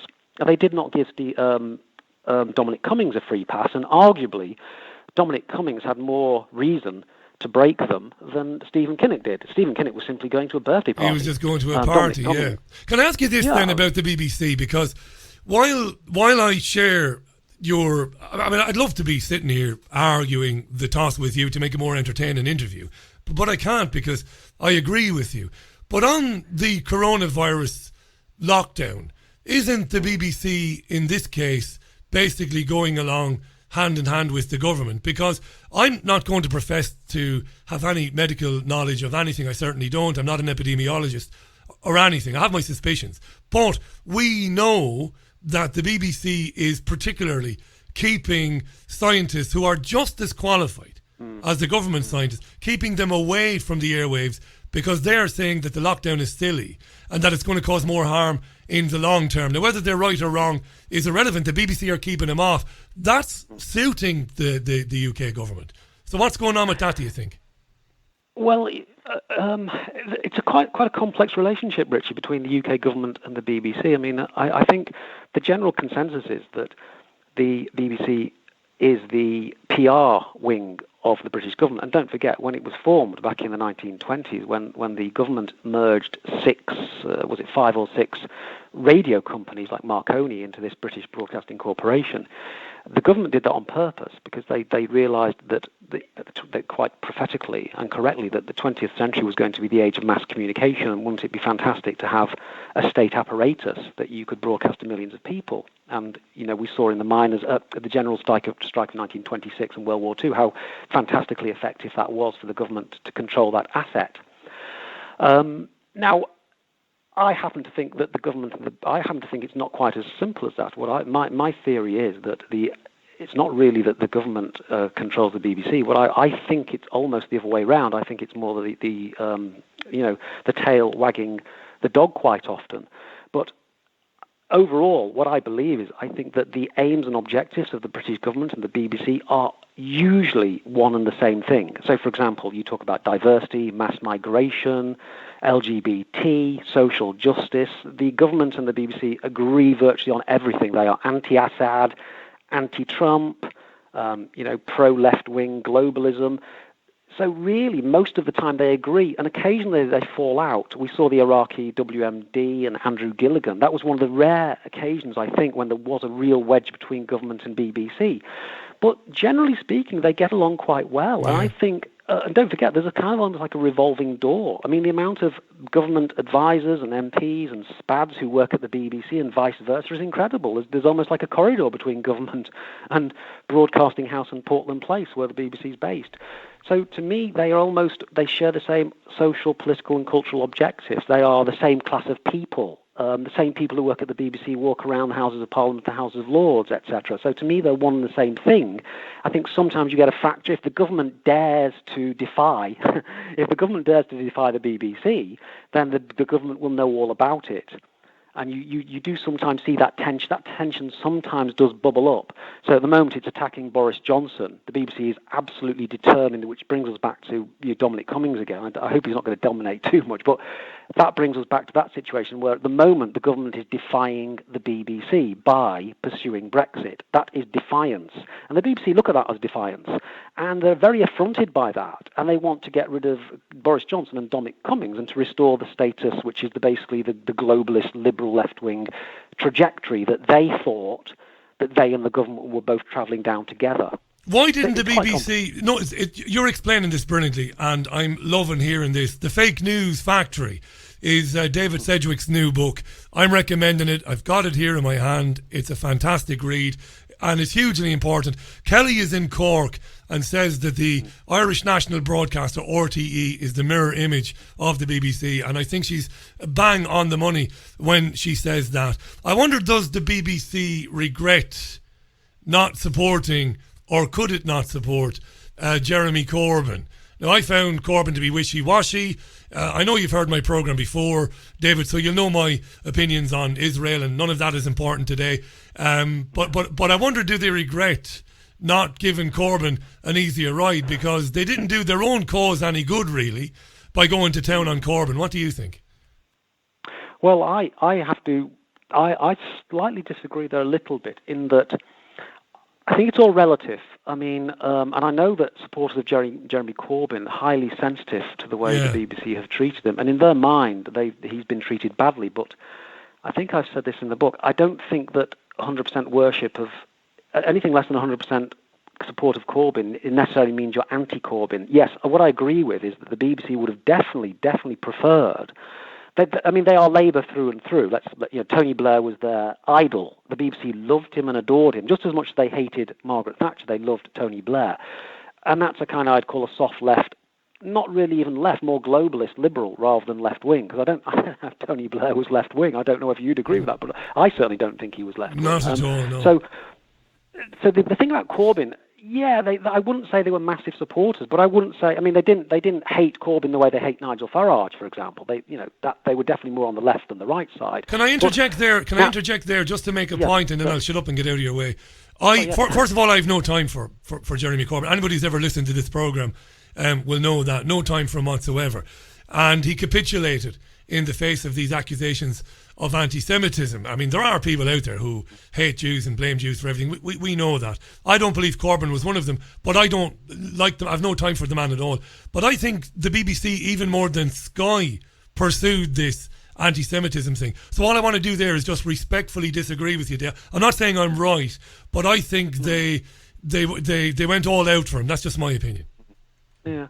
They did not give Dominic Cummings a free pass, and arguably, Dominic Cummings had more reason to break them than Stephen Kinnock did. Stephen Kinnock was simply going to a birthday party. He was just going to a party, yeah. Can I ask you this then about the BBC? Because while I share your... I mean, I'd love to be sitting here arguing the toss with you to make a more entertaining interview, but I can't because I agree with you. But on the coronavirus lockdown, isn't the BBC in this case basically going along hand in hand with the government? Because I'm not going to profess to have any medical knowledge of anything. I certainly don't. I'm not an epidemiologist or anything. I have my suspicions. But we know that the BBC is particularly keeping scientists who are just as qualified as the government scientists, keeping them away from the airwaves because they're saying that the lockdown is silly and that it's going to cause more harm in the long term. Now, whether they're right or wrong is irrelevant. The BBC are keeping them off. That's suiting the UK government. So what's going on with that, do you think? Well, it's quite a complex relationship, Richie, between the UK government and the BBC. I mean, I think the general consensus is that the BBC is the PR wing of the British government. And don't forget, when it was formed back in the 1920s, when the government merged 5 or 6 radio companies like Marconi into this British Broadcasting Corporation, the government did that on purpose because they realised that quite prophetically and correctly that the 20th century was going to be the age of mass communication, and wouldn't it be fantastic to have a state apparatus that you could broadcast to millions of people? And, you know, we saw in the miners, the general strike of 1926 and World War II, how fantastically effective that was for the government to control that asset. Now, I happen to think that the government, I happen to think it's not quite as simple as that. My theory is that it's not really that the government controls the BBC. I think it's almost the other way around. I think it's more the tail wagging the dog quite often. But overall, what I believe is I think that the aims and objectives of the British government and the BBC are usually one and the same thing. So, for example, you talk about diversity, mass migration, LGBT, social justice. The government and the BBC agree virtually on everything. They are anti-Assad, anti-Trump, pro-left-wing globalism. So really, most of the time they agree, and occasionally they fall out. We saw the Iraqi WMD and Andrew Gilligan. That was one of the rare occasions, I think, when there was a real wedge between government and BBC. But generally speaking, they get along quite well. And I think, and don't forget, there's a kind of almost like a revolving door. I mean, the amount of government advisors and MPs and SPADs who work at the BBC and vice versa is incredible. There's almost like a corridor between government and Broadcasting House and Portland Place, where the BBC is based. So to me, they share the same social, political and cultural objectives. They are the same class of people. The same people who work at the BBC walk around the Houses of Parliament, the Houses of Lords, etc. So to me, they're one and the same thing. I think sometimes you get a fracture. If the government dares to defy, the BBC, then the government will know all about it. And you do sometimes see that tension. That tension sometimes does bubble up. So at the moment, it's attacking Boris Johnson. The BBC is absolutely determined, which brings us back to Dominic Cummings again. I hope he's not going to dominate too much, but that brings us back to that situation where at the moment the government is defying the BBC by pursuing Brexit. That is defiance. And the BBC look at that as defiance. And they're very affronted by that. And they want to get rid of Boris Johnson and Dominic Cummings and to restore the status, which is basically the globalist, liberal, left-wing trajectory that they thought that they and the government were both travelling down together. Why didn't the BBC... No, you're explaining this brilliantly, and I'm loving hearing this. The Fake News Factory is David Sedgwick's new book. I'm recommending it. I've got it here in my hand. It's a fantastic read, and it's hugely important. Kelly is in Cork and says that the Irish national broadcaster, RTE, is the mirror image of the BBC, and I think she's bang on the money when she says that. I wonder, does the BBC regret not supporting, or could it not support, Jeremy Corbyn? Now, I found Corbyn to be wishy-washy. I know you've heard my programme before, David, so you'll know my opinions on Israel, and none of that is important today. But I wonder, do they regret not giving Corbyn an easier ride, because they didn't do their own cause any good, really, by going to town on Corbyn? What do you think? Well, I slightly disagree there a little bit, in that I think it's all relative. I mean, and I know that supporters of Jeremy Corbyn are highly sensitive to the way the BBC have treated him, and in their mind, he's been treated badly. But I think I've said this in the book. I don't think that 100% worship of anything less than 100% support of Corbyn, it necessarily means you're anti-Corbyn. Yes, what I agree with is that the BBC would have definitely preferred. I mean, they are Labour through and through. Tony Blair was their idol. The BBC loved him and adored him. Just as much as they hated Margaret Thatcher, they loved Tony Blair. And that's a kind of, I'd call a soft left, not really even left, more globalist, liberal, rather than left-wing. Because I don't know if Tony Blair was left-wing. I don't know if you'd agree with that, but I certainly don't think he was left-wing. Not at all, no. So the thing about Corbyn, I wouldn't say they were massive supporters, but I wouldn't say. I mean, they didn't hate Corbyn the way they hate Nigel Farage, for example. They were definitely more on the left than the right side. Can I interject there? Can I interject there just to make a point, and then I'll shut up and get out of your way. First of all, I have no time for Jeremy Corbyn. Anybody who's ever listened to this programme will know that. No time for him whatsoever. And he capitulated in the face of these accusations of anti-Semitism. I mean, there are people out there who hate Jews and blame Jews for everything. We know that. I don't believe Corbyn was one of them, but I don't like them. I've no time for the man at all. But I think the BBC, even more than Sky, pursued this anti-Semitism thing. So all I want to do there is just respectfully disagree with you there. I'm not saying I'm right, but I think they went all out for him. That's just my opinion. Yeah.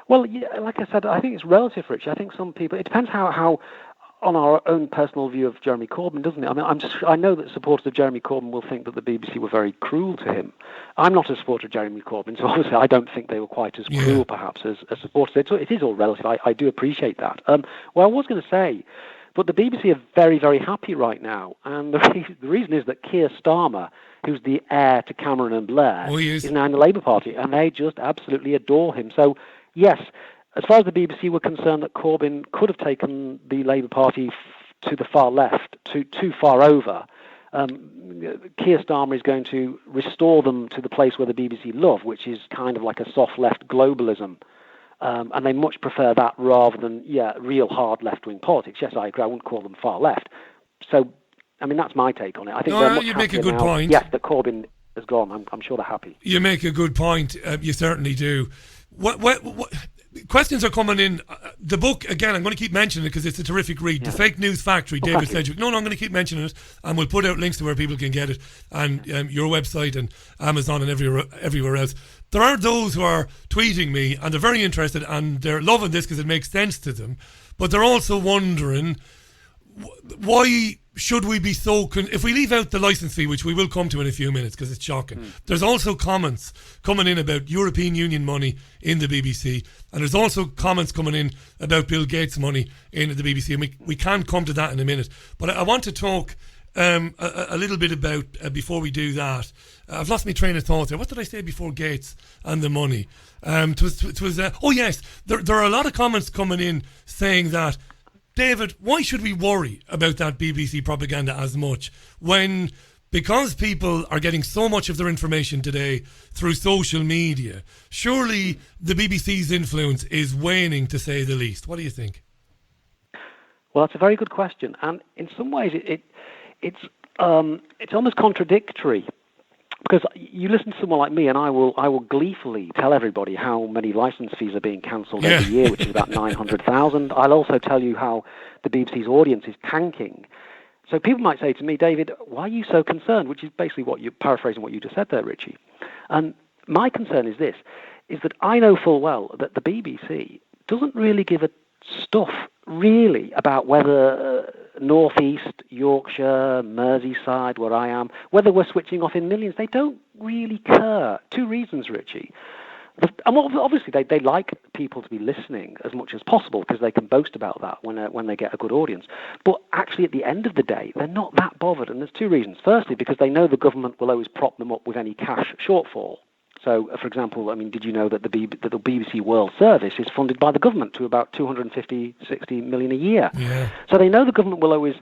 Well, like I said, I think it's relative, Rich. I think some people, it depends how on our own personal view of Jeremy Corbyn, doesn't it? I mean, I know that supporters of Jeremy Corbyn will think that the BBC were very cruel to him. I'm not a supporter of Jeremy Corbyn, so obviously I don't think they were quite as cruel, perhaps, as supporters. It is all relative. I do appreciate that. Well, I was going to say But the BBC are very, very happy right now. And the reason is that Keir Starmer, who's the heir to Cameron and Blair, is now in the Labour Party, and they just absolutely adore him. So, yes, as far as the BBC were concerned, that Corbyn could have taken the Labour Party to the far left, too far over. Keir Starmer is going to restore them to the place where the BBC love, which is kind of like a soft left globalism. And they much prefer that rather than, real hard left-wing politics. Yes, I agree. I wouldn't call them far left. So, I mean, that's my take on it. I think they're much you make a happier good now. point. Yes, that Corbyn has gone. I'm sure they're happy. You make a good point. You certainly do. What questions are coming in? The book, again, I'm going to keep mentioning it because it's a terrific read. The Fake News Factory, David Sedgwick. No, I'm going to keep mentioning it, and we'll put out links to where people can get it, and your website and Amazon and everywhere else. There are those who are tweeting me, and they're very interested, and they're loving this because it makes sense to them, but they're also wondering, why should we be so... if we leave out the licence fee, which we will come to in a few minutes because it's shocking, there's also comments coming in about European Union money in the BBC, and there's also comments coming in about Bill Gates' money in the BBC, and we can come to that in a minute. But I want to talk a little bit about, before we do that, I've lost my train of thought there. What did I say before Gates and the money? Yes, there are a lot of comments coming in saying that, David, why should we worry about that BBC propaganda as much when, because people are getting so much of their information today through social media, surely the BBC's influence is waning, to say the least. What do you think? Well, that's a very good question, and in some ways it's almost contradictory. Because you listen to someone like me, and I will gleefully tell everybody how many licence fees are being cancelled every year, which is about 900,000. I'll also tell you how the BBC's audience is tanking. So people might say to me, David, why are you so concerned? Which is basically what you're paraphrasing what you just said there, Richie. And my concern is this: is that I know full well that the BBC doesn't really give a stuff really about whether North East, Yorkshire, Merseyside, where I am, whether we're switching off in millions. They don't really care. Two reasons, Richie. And obviously they like people to be listening as much as possible because they can boast about that when they get a good audience. But actually at the end of the day, they're not that bothered, and there's two reasons. Firstly, because they know the government will always prop them up with any cash shortfall. So, for example, I mean, did you know that the BBC World Service is funded by the government to about 250-60 million a year? Yeah. So they know the government will always,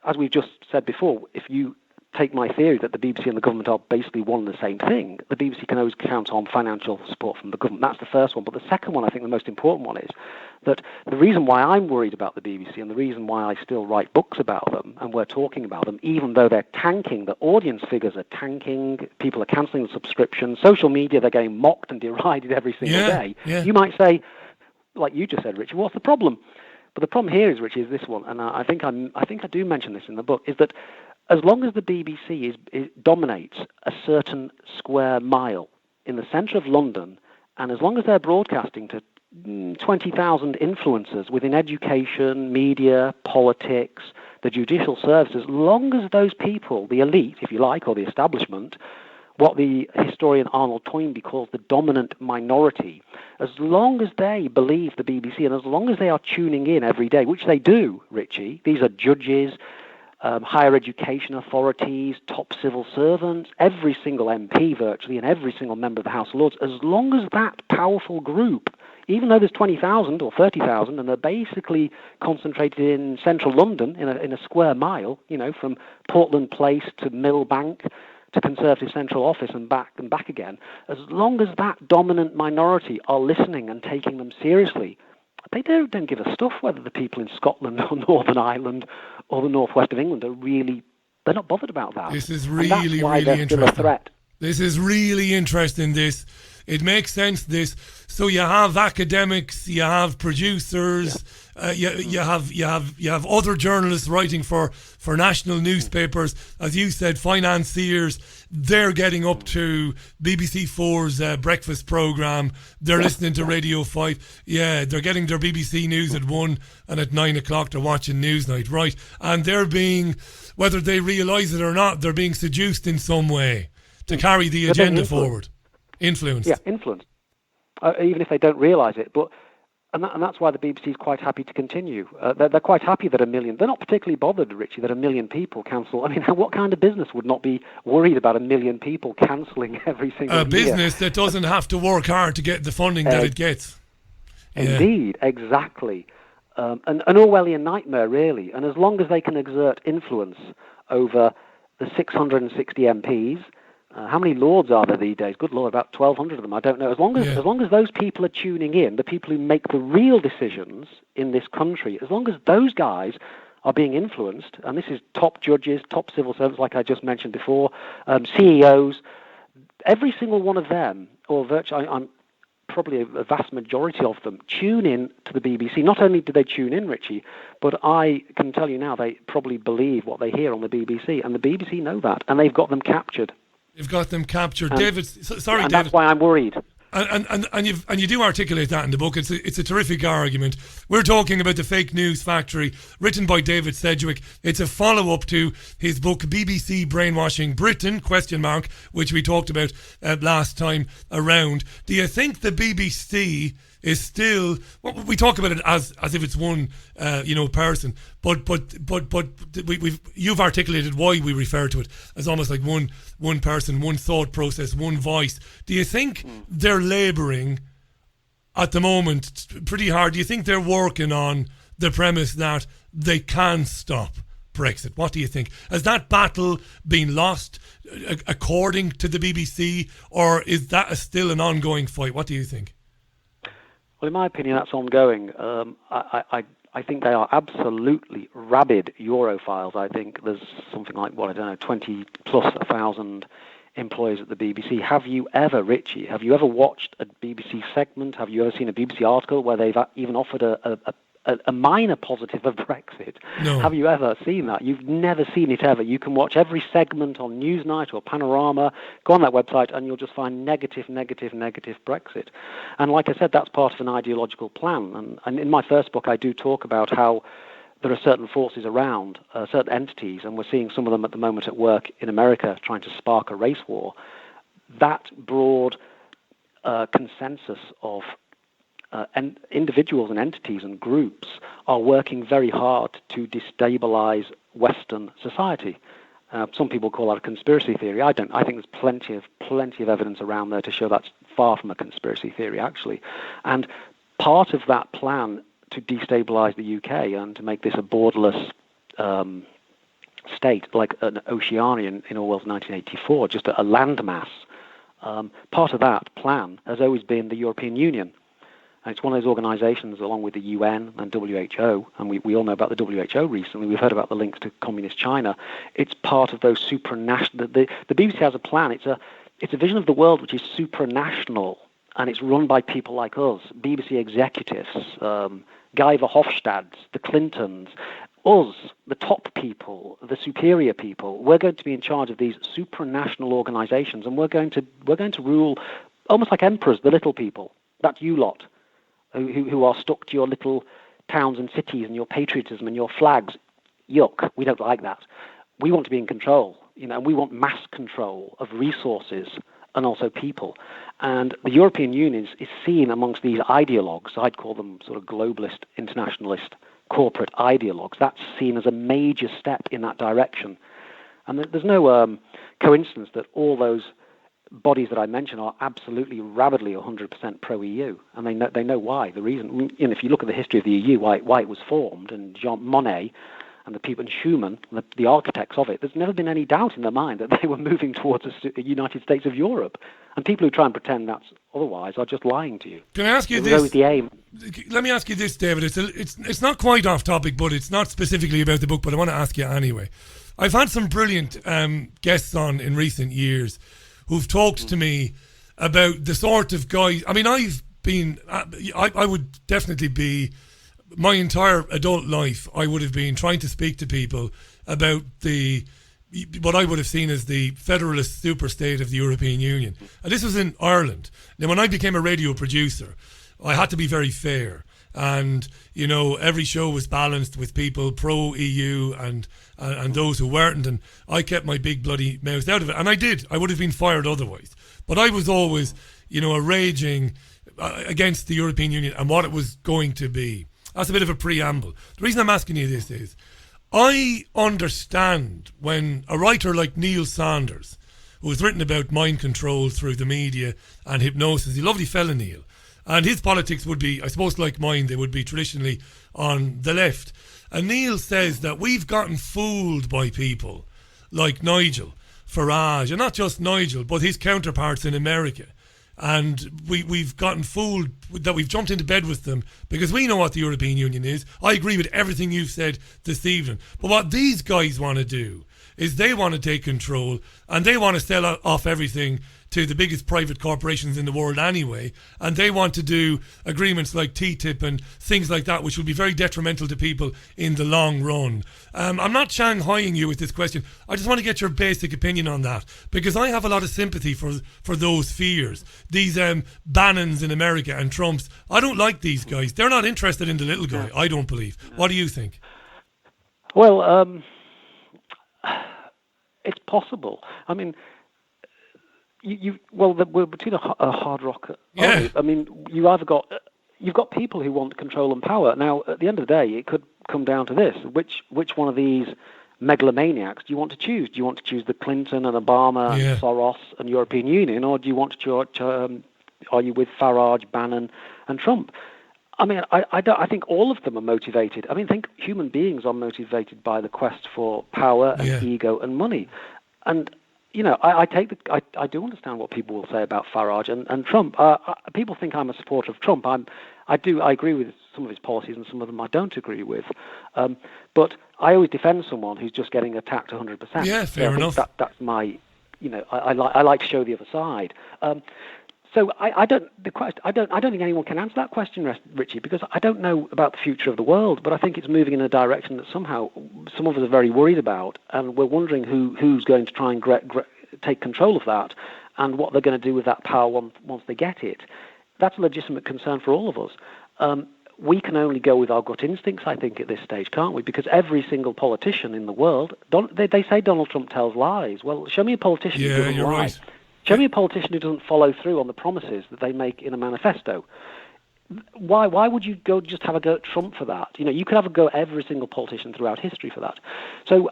as we've just said before, if you take my theory that the BBC and the government are basically one and the same thing, the BBC can always count on financial support from the government. That's the first one. But the second one, I think the most important one, is that the reason why I'm worried about the BBC and the reason why I still write books about them and we're talking about them, even though they're tanking, the audience figures are tanking, people are cancelling the subscription, social media, they're getting mocked and derided every single day. Yeah. You might say, like you just said, Richard, what's the problem? But the problem here is, Richard, is this one, and I think I do mention this in the book, is that as long as the BBC dominates a certain square mile in the centre of London, and as long as they're broadcasting to 20,000 influencers within education, media, politics, the judicial service, as long as those people, the elite, if you like, or the establishment, what the historian Arnold Toynbee calls the dominant minority, as long as they believe the BBC and as long as they are tuning in every day, which they do, Richie, these are judges, higher education authorities, top civil servants, every single MP virtually, and every single member of the House of Lords, as long as that powerful group, even though there's 20,000 or 30,000, and they're basically concentrated in central London in a square mile, you know, from Portland Place to Millbank to Conservative Central Office and back again, as long as that dominant minority are listening and taking them seriously, they don't give a stuff whether the people in Scotland or Northern Ireland or the northwest of England are really, they're not bothered about that. This is and really, that's why really they're interesting. Still a threat. This is really interesting, this. It makes sense, this. So you have academics, you have producers, you have other journalists writing for national newspapers. As you said, financiers, they're getting up to BBC 4's breakfast programme. They're listening to Radio 5. Yeah, they're getting their BBC News at 1 and at 9 o'clock they're watching Newsnight, right? And they're being, whether they realise it or not, they're being seduced in some way to carry the agenda forward. Influenced. Yeah, influenced. Even if they don't realise it. But And that's why the BBC is quite happy to continue. They're quite happy that 1 million. They're not particularly bothered, Richie, that 1 million people cancel. I mean, what kind of business would not be worried about 1 million people cancelling every single year? A business that doesn't have to work hard to get the funding that it gets. Indeed, exactly. An Orwellian nightmare, really. And as long as they can exert influence over the 660 MPs, how many lords are there these days? Good Lord, about 1,200 of them. I don't know. As long as those people are tuning in, the people who make the real decisions in this country, as long as those guys are being influenced, and this is top judges, top civil servants, like I just mentioned before, CEOs, every single one of them, or virtually, I'm probably a vast majority of them, tune in to the BBC. Not only do they tune in, Richie, but I can tell you now they probably believe what they hear on the BBC, and the BBC know that, and they've got them captured. You've got them captured, David. Sorry, and David. That's why I'm worried. And you do articulate that in the book. It's a terrific argument. We're talking about The Fake News Factory, written by David Sedgwick. It's a follow-up to his book BBC Brainwashing Britain, ? Which we talked about last time around. Do you think the BBC is still? Well, we talk about it as if it's one person, but you've articulated why we refer to it as almost like one person, one thought process, one voice. Do you think they're labouring at the moment pretty hard? Do you think they're working on the premise that they can stop Brexit? What do you think? Has that battle been lost according to the BBC, or is that still an ongoing fight? What do you think? Well, in my opinion, that's ongoing. I think they are absolutely rabid Europhiles. I think there's something like, 20,000+ employees at the BBC. Have you ever, Richie, watched a BBC segment? Have you ever seen a BBC article where they've even offered a minor positive of Brexit? No. Have you ever seen that? You've never seen it ever. You can watch every segment on Newsnight or Panorama, go on that website, and you'll just find negative Brexit. And like I said, that's part of an ideological plan. And in my first book, I do talk about how there are certain forces around, certain entities, and we're seeing some of them at the moment at work in America trying to spark a race war. That broad consensus of and individuals and entities and groups are working very hard to destabilize Western society. Some people call that a conspiracy theory. I don't. I think there's plenty of evidence around there to show that's far from a conspiracy theory, actually. And part of that plan to destabilize the UK and to make this a borderless state, like an Oceania in Orwell's 1984, just a landmass, part of that plan has always been the European Union. And it's one of those organizations, along with the UN and WHO, and we all know about the WHO recently. We've heard about the links to communist China. It's part of those supranational. The BBC has a plan. It's a vision of the world which is supranational, and it's run by people like us, BBC executives, Guy Verhofstadts, the Clintons, us, the top people, the superior people. We're going to be in charge of these supranational organizations, and we're going to rule almost like emperors, the little people. That's you lot. Who are stuck to your little towns and cities and your patriotism and your flags. Yuck, we don't like that. We want to be in control, and we want mass control of resources and also people. And the European Union is seen amongst these ideologues, I'd call them sort of globalist, internationalist, corporate ideologues. That's seen as a major step in that direction. And there's no coincidence that all those bodies that I mentioned are absolutely rabidly 100% pro-EU, and they know why. The reason, if you look at the history of the EU, why it was formed, and Jean Monnet and the people, and Schuman, the architects of it, there's never been any doubt in their mind that they were moving towards a United States of Europe. And people who try and pretend that's otherwise are just lying to you. Can I ask you this? It was always the aim. Let me ask you this, David. It's not quite off topic, but it's not specifically about the book, but I want to ask you anyway. I've had some brilliant guests on in recent years who've talked to me about the sort of guys. I mean, I would definitely be, my entire adult life, I would have been trying to speak to people about what I would have seen as the federalist superstate of the European Union. And this was in Ireland. Now, when I became a radio producer, I had to be very fair. And, every show was balanced with people pro-EU and those who weren't. And I kept my big bloody mouth out of it. And I did. I would have been fired otherwise. But I was always, a raging against the European Union and what it was going to be. That's a bit of a preamble. The reason I'm asking you this is, I understand when a writer like Neil Saunders, who has written about mind control through the media and hypnosis, he's a lovely fella, Neil, and his politics would be, I suppose, like mine, they would be traditionally on the left. And Neil says that we've gotten fooled by people like Nigel Farage, and not just Nigel, but his counterparts in America. And we've gotten fooled that we've jumped into bed with them because we know what the European Union is. I agree with everything you've said this evening. But what these guys want to do is they want to take control and they want to sell off everything to the biggest private corporations in the world anyway, and they want to do agreements like TTIP and things like that, which will be very detrimental to people in the long run. I'm not shanghaiing you with this question. I just want to get your basic opinion on that, because I have a lot of sympathy for those fears. These Bannons in America and Trumps, I don't like these guys. They're not interested in the little guy, I don't believe. What do you think? Well, it's possible. I mean, we're between a hard rock. Yeah. I mean, you've got people who want control and power. Now, at the end of the day, it could come down to this: which one of these megalomaniacs do you want to choose? Do you want to choose the Clinton and Obama and Soros and European Union, or do you want to are you with Farage, Bannon, and Trump? I mean, I think all of them are motivated. I mean, I think human beings are motivated by the quest for power and ego and money, and. You know, I do understand what people will say about Farage and Trump. People think I'm a supporter of Trump. I agree with some of his policies, and some of them I don't agree with. But I always defend someone who's just getting attacked 100%. Yeah, fair enough. That's my, I like to show the other side. So I don't think anyone can answer that question, Richie, because I don't know about the future of the world, but I think it's moving in a direction that somehow some of us are very worried about, and we're wondering who's going to try and take control of that and what they're going to do with that power once they get it. That's a legitimate concern for all of us. We can only go with our gut instincts, I think, at this stage, can't we? Because every single politician in the world, they say Donald Trump tells lies. Well, show me a politician who doesn't lie. Right. Show me a politician who doesn't follow through on the promises that they make in a manifesto. Why would you go just have a go at Trump for that? You could have a go at every single politician throughout history for that. So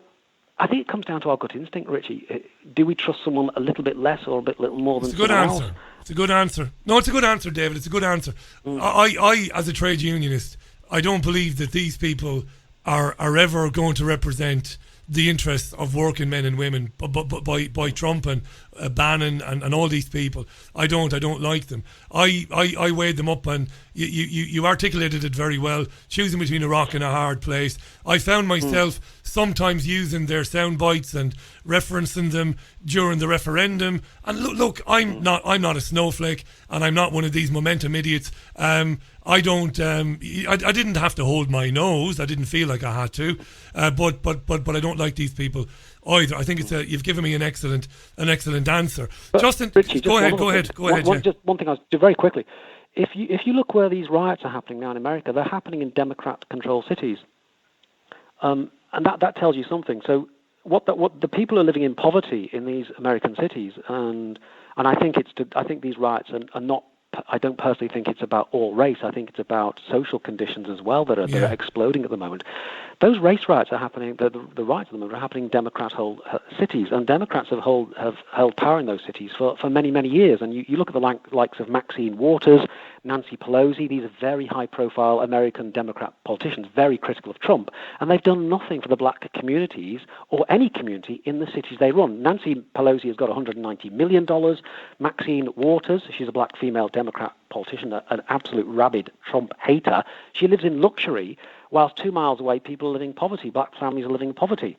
I think it comes down to our gut instinct, Richie. Do we trust someone a little bit less or a little more than someone else? It's a good answer. No, it's a good answer, David. It's a good answer. I, as a trade unionist, I don't believe that these people are ever going to represent the interests of working men and women by Trump and Bannon and all these people. I don't like them. I weighed them up, and you articulated it very well, choosing between a rock and a hard place. I found myself sometimes using their sound bites and referencing them during the referendum. And look, I'm not a snowflake, and I'm not one of these momentum idiots. I didn't have to hold my nose. I didn't feel like I had to. But I don't like these people either. I think you've given me an excellent answer. But Justin, Richie, go ahead. Just one thing I was do very quickly. If you look where these riots are happening now in America, they're happening in Democrat-controlled cities, and that tells you something. So what the people are living in poverty in these American cities, and I think these riots are not. I don't personally think it's about all race. I think it's about social conditions as well that are exploding at the moment. Those race riots are happening. The riots at the moment are happening in Democrat-held cities, and Democrats have held power in those cities for many, many years. And you look at the likes of Maxine Waters, Nancy Pelosi. These are very high-profile American Democrat politicians, very critical of Trump, and they've done nothing for the black communities or any community in the cities they run. Nancy Pelosi has got $190 million. Maxine Waters, she's a black female Democrat politician, an absolute rabid Trump hater. She lives in luxury, whilst 2 miles away, people are living in poverty. Black families are living in poverty.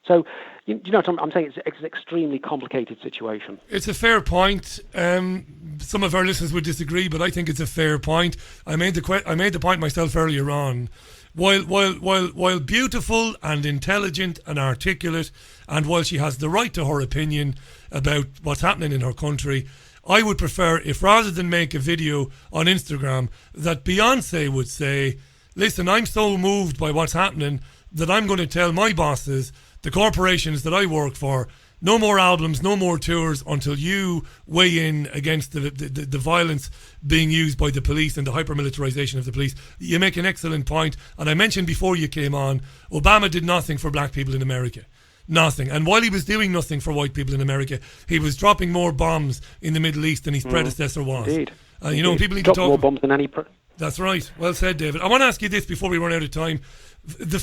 So, you know what I'm saying? It's an extremely complicated situation. It's a fair point. Some of our listeners would disagree, but I think it's a fair point. I made the point myself earlier on. While beautiful and intelligent and articulate, and while she has the right to her opinion about what's happening in her country, I would prefer if, rather than make a video on Instagram, that Beyonce would say, listen, I'm so moved by what's happening that I'm going to tell my bosses, the corporations that I work for, No more albums, no more tours until you weigh in against the violence being used by the police and the hyper-militarization of the police. You make an excellent point. And I mentioned before you came on, Obama did nothing for black people in America. Nothing. And while he was doing nothing for white people in America, he was dropping more bombs in the Middle East than his predecessor was. Indeed. You know, people need to talk more bombs than any... That's right. Well said, David. I want to ask you this before we run out of time. The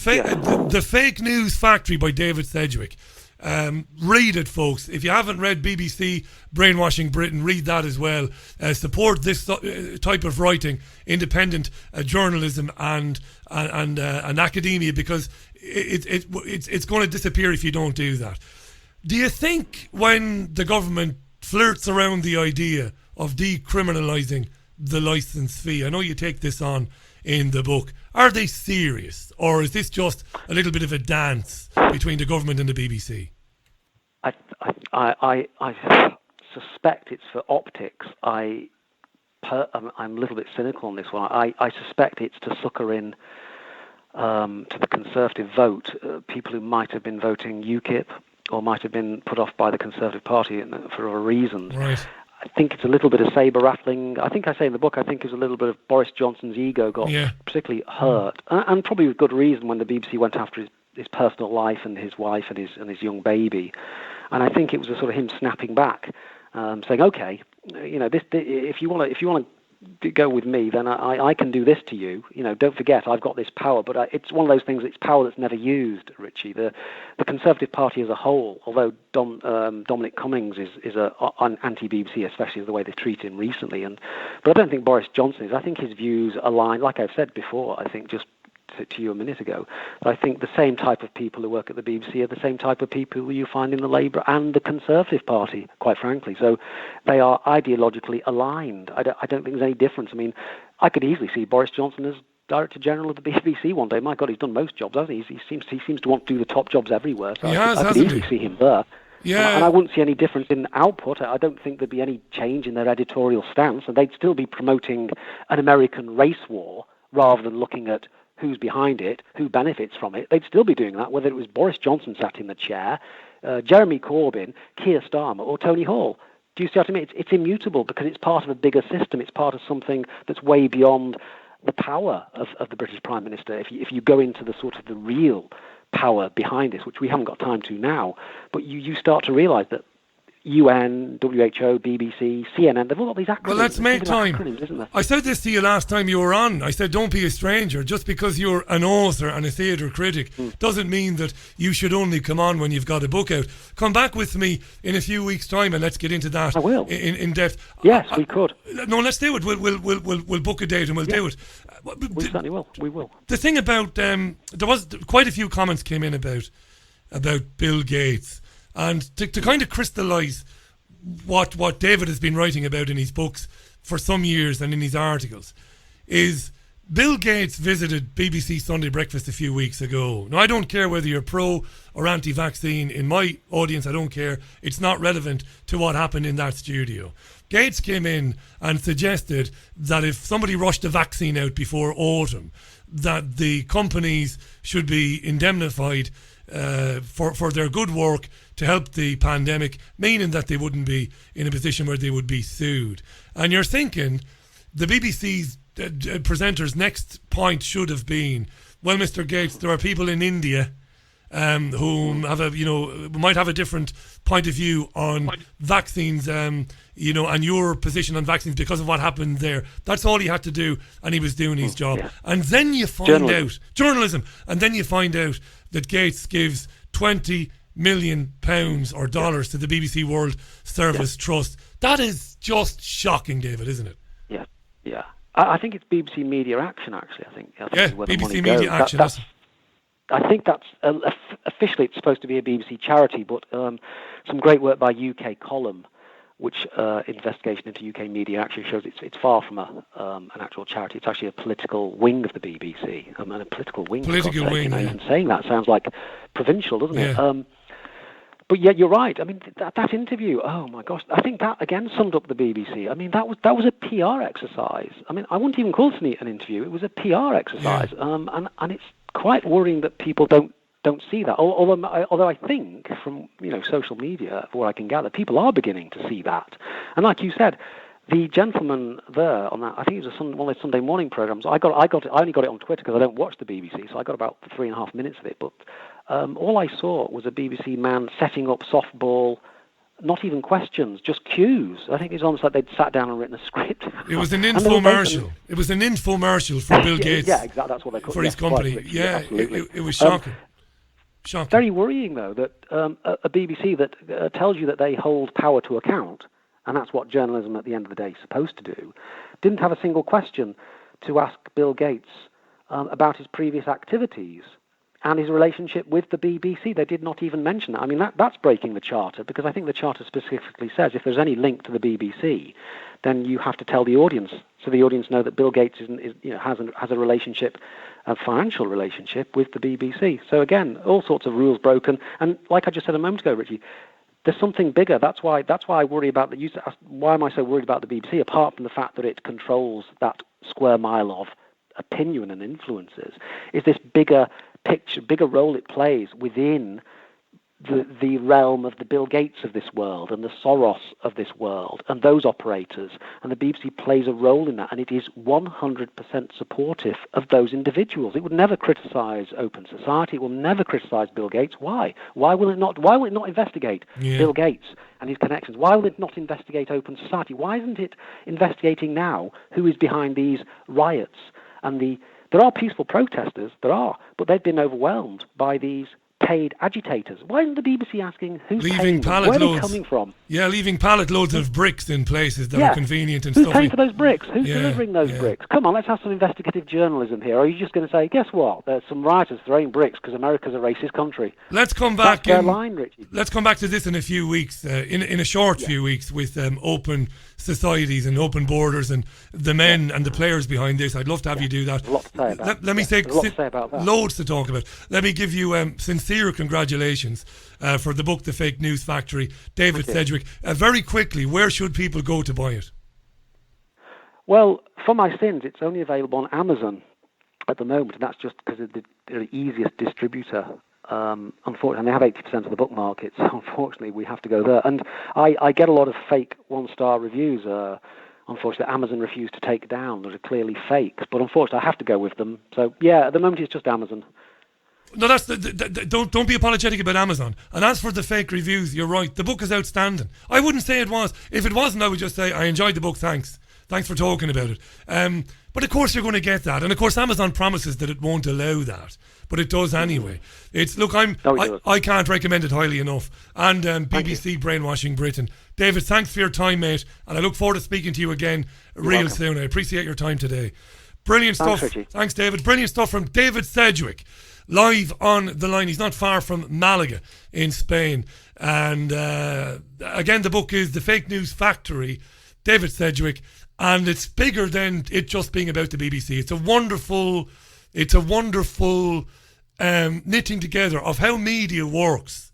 Fake News Factory by David Sedgwick. Read it, folks. If you haven't read BBC Brainwashing Britain, read that as well. Support this type of writing, independent journalism and academia, because it's going to disappear if you don't do that. Do you think when the government flirts around the idea of decriminalising the licence fee, I know you take this on in the book, are they serious, or is this just a little bit of a dance between the government and the BBC? I suspect it's for optics. I'm a little bit cynical on this one. I suspect it's to sucker in to the Conservative vote people who might have been voting UKIP or might have been put off by the Conservative Party for other reasons. Right. I think it's a little bit of saber rattling. I think I say in the book, I think it's a little bit of Boris Johnson's ego got particularly hurt, and probably with good reason when the BBC went after his personal life and his wife and his young baby. And I think it was a sort of him snapping back, saying, "Okay, you know, if you want to go with me, then I can do this to you. You know, don't forget I've got this power." But it's one of those things. It's power that's never used, Richie. The Conservative Party as a whole, although Dominic Cummings is an anti-BBC, especially the way they've treated him recently, but I don't think Boris Johnson is. I think his views align, like I've said before. I think just to you a minute ago, but I think the same type of people who work at the BBC are the same type of people who you find in the Labour and the Conservative Party, quite frankly. So they are ideologically aligned. I don't think there's any difference. I mean, I could easily see Boris Johnson as Director General of the BBC one day. My God, he's done most jobs, hasn't he? He seems to want to do the top jobs everywhere. So I could easily see him there. Yeah. And I wouldn't see any difference in output. I don't think there'd be any change in their editorial stance, and they'd still be promoting an American race war rather than looking at who's behind it, who benefits from it. They'd still be doing that, whether it was Boris Johnson sat in the chair, Jeremy Corbyn, Keir Starmer, or Tony Hall. Do you see what I mean? It's immutable because it's part of a bigger system. It's part of something that's way beyond the power of the British Prime Minister. If you go into the sort of the real power behind this, which we haven't got time to now, but you start to realise that UN, WHO, BBC, CNN, they've all got these acronyms. Well, let's make time. Acronyms, isn't there? I said this to you last time you were on. I said, don't be a stranger. Just because you're an author and a theatre critic doesn't mean that you should only come on when you've got a book out. Come back with me in a few weeks' time and let's get into that. I will. In depth. Yes, we could. No, let's do it. We'll book a date and we'll do it. We certainly will. We will. The thing about there was quite a few comments came in about Bill Gates. And to kind of crystallise what David has been writing about in his books for some years and in his articles, is Bill Gates visited BBC Sunday Breakfast a few weeks ago. Now, I don't care whether you're pro or anti-vaccine. In my audience, I don't care. It's not relevant to what happened in that studio. Gates came in and suggested that if somebody rushed a vaccine out before autumn, that the companies should be indemnified for their good work to help the pandemic, meaning that they wouldn't be in a position where they would be sued. And you're thinking the BBC's presenter's next point should have been, well, Mr. Gates, there are people in India who might have a different point of view on vaccines, and your position on vaccines because of what happened there. That's all he had to do, and he was doing his job. Yeah. And then you find out journalism, and then you find out that Gates gives £20 million or dollars to the BBC World Service Trust. That is just shocking, David, isn't it? Yeah. I think it's BBC Media Action, actually. I think where the money BBC Media goes. Action. I think that's officially it's supposed to be a BBC charity, but some great work by UK Column, which investigation into UK media action shows it's far from an actual charity. It's actually a political wing of the BBC, and a political wing. Political wing. Even saying that sounds like provincial, doesn't it? But yeah, you're right. I mean, that interview. Oh my gosh, I think that again summed up the BBC. I mean, that was a PR exercise. I mean, I wouldn't even call it an interview. It was a PR exercise, and it's quite worrying that people don't don't see that. Although I think from social media, for what I can gather, people are beginning to see that. And like you said, the gentleman there on that, I think it was one of those Sunday morning programs. I only got it on Twitter because I don't watch the BBC, so I got about 3.5 minutes of it. But all I saw was a BBC man setting up softball. Not even questions, just cues. I think it's almost like they'd sat down and written a script. It was an infomercial. It was an infomercial for Bill Gates. Yeah, exactly. That's what they call it. For his company. Yeah, it was shocking. Shocking. Very worrying, though, that a BBC that tells you that they hold power to account, and that's what journalism at the end of the day is supposed to do, didn't have a single question to ask Bill Gates about his previous activities and his relationship with the BBC. They did not even mention that. I mean, that's breaking the charter, because I think the charter specifically says if there's any link to the BBC, then you have to tell the audience, so the audience know that Bill Gates has a relationship, a financial relationship with the BBC. So again, all sorts of rules broken. And like I just said a moment ago, Richie, there's something bigger. That's why I worry about the. You asked, why am I so worried about the BBC? Apart from the fact that it controls that square mile of opinion and influences, is this bigger picture, bigger role it plays within the realm of the Bill Gates of this world and the Soros of this world and those operators, and the BBC plays a role in that, and it is 100% supportive of those individuals. It would never criticize Open Society. It will never criticize Bill Gates. Why? Why will it not investigate Bill Gates and his connections? Why will it not investigate Open Society? Why isn't it investigating now who is behind these riots and there are peaceful protesters, but they've been overwhelmed by these paid agitators. Why isn't the BBC asking who's paying them? Where are they coming from? Yeah, leaving pallet loads of bricks in places that are convenient and Who's stuff. Who's paying for those bricks? Who's delivering those bricks? Come on, let's have some investigative journalism here. Or are you just going to say, guess what? There's some rioters throwing bricks because America's a racist country. Let's come back. That's their line, Richie. Let's come back to this in a few weeks, in a short few weeks, with open societies and open borders and the men and the players behind this. I'd love to have you do that. There's a lot to say about Let me say, There's a lot to say about that. Loads to talk about. Let me give you sincere congratulations for the book, The Fake News Factory, David Sedgwick. Very quickly, where should people go to buy it? Well, for my sins, it's only available on Amazon at the moment, and that's just because they're the easiest distributor. Unfortunately, and they have 80% of the book market, so unfortunately we have to go there. And I get a lot of fake one-star reviews. Unfortunately, Amazon refused to take down. Those are clearly fakes, but unfortunately I have to go with them. So yeah, at the moment it's just Amazon. No, that's don't be apologetic about Amazon. And as for the fake reviews, you're right. The book is outstanding. I wouldn't say it was. If it wasn't, I would just say I enjoyed the book. Thanks for talking about it. But of course you're going to get that, and of course Amazon promises that it won't allow that, but it does anyway. I can't recommend it highly enough. And BBC Brainwashing Britain. David, thanks for your time, mate, and I look forward to speaking to you again real soon. I appreciate your time today. Brilliant stuff. Richie. Thanks, David. Brilliant stuff from David Sedgwick, live on the line. He's not far from Malaga in Spain. And again, the book is The Fake News Factory, David Sedgwick, and it's bigger than it just being about the BBC. It's a wonderful knitting together of how media works.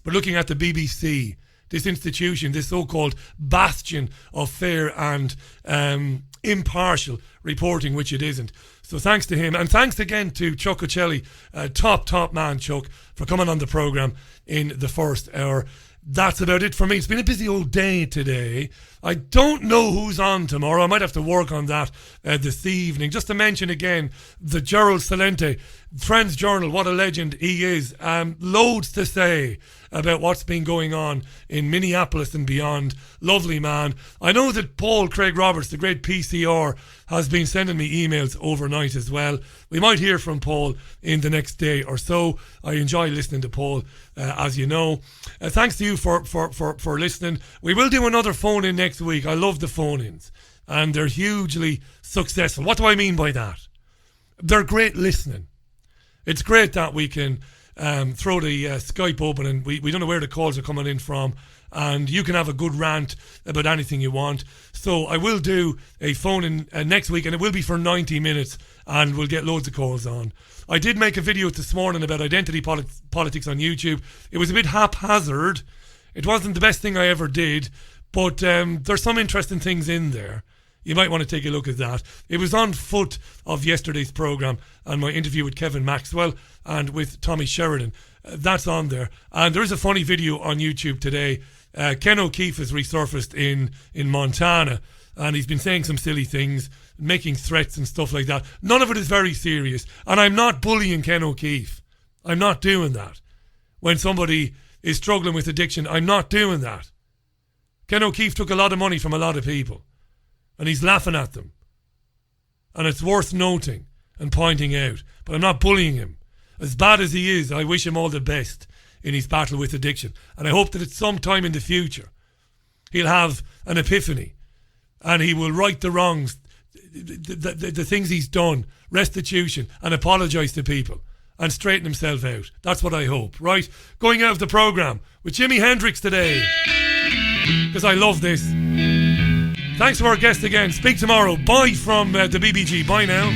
But looking at the BBC, this institution, this so-called bastion of fair and impartial reporting, which it isn't. So thanks to him, and thanks again to Chuck Ochelli, top man Chuck, for coming on the programme in the first hour. That's about it for me. It's been a busy old day today. I don't know who's on tomorrow. I might have to work on that this evening. Just to mention again, the Gerald Celente, Friends Journal, what a legend he is. Loads to say about what's been going on in Minneapolis and beyond. Lovely man. I know that Paul Craig Roberts, the great PCR, has been sending me emails overnight as well. We might hear from Paul in the next day or so. I enjoy listening to Paul, as you know. Thanks to you for listening. We will do another phone-in next week. I love the phone-ins, and they're hugely successful. What do I mean by that? They're great listening. It's great that we can throw the Skype open and we don't know where the calls are coming in from, and you can have a good rant about anything you want. So I will do a phone-in next week, and it will be for 90 minutes, and we'll get loads of calls on. I did make a video this morning about identity politics on YouTube. It was a bit haphazard. It wasn't the best thing I ever did, but there's some interesting things in there. You might want to take a look at that. It was on foot of yesterday's programme and my interview with Kevin Maxwell and with Tommy Sheridan. That's on there. And there is a funny video on YouTube today. Ken O'Keefe has resurfaced in Montana, and he's been saying some silly things, making threats and stuff like that. None of it is very serious. And I'm not bullying Ken O'Keefe. I'm not doing that. When somebody is struggling with addiction, I'm not doing that. Ken O'Keefe took a lot of money from a lot of people, and he's laughing at them. And it's worth noting and pointing out. But I'm not bullying him. As bad as he is, I wish him all the best in his battle with addiction. And I hope that at some time in the future, he'll have an epiphany and he will right the wrongs, the things he's done, restitution, and apologise to people and straighten himself out. That's what I hope, right? Going out of the programme with Jimi Hendrix today, because I love this. Thanks to our guest again. Speak tomorrow. Bye from the BBG. Bye now.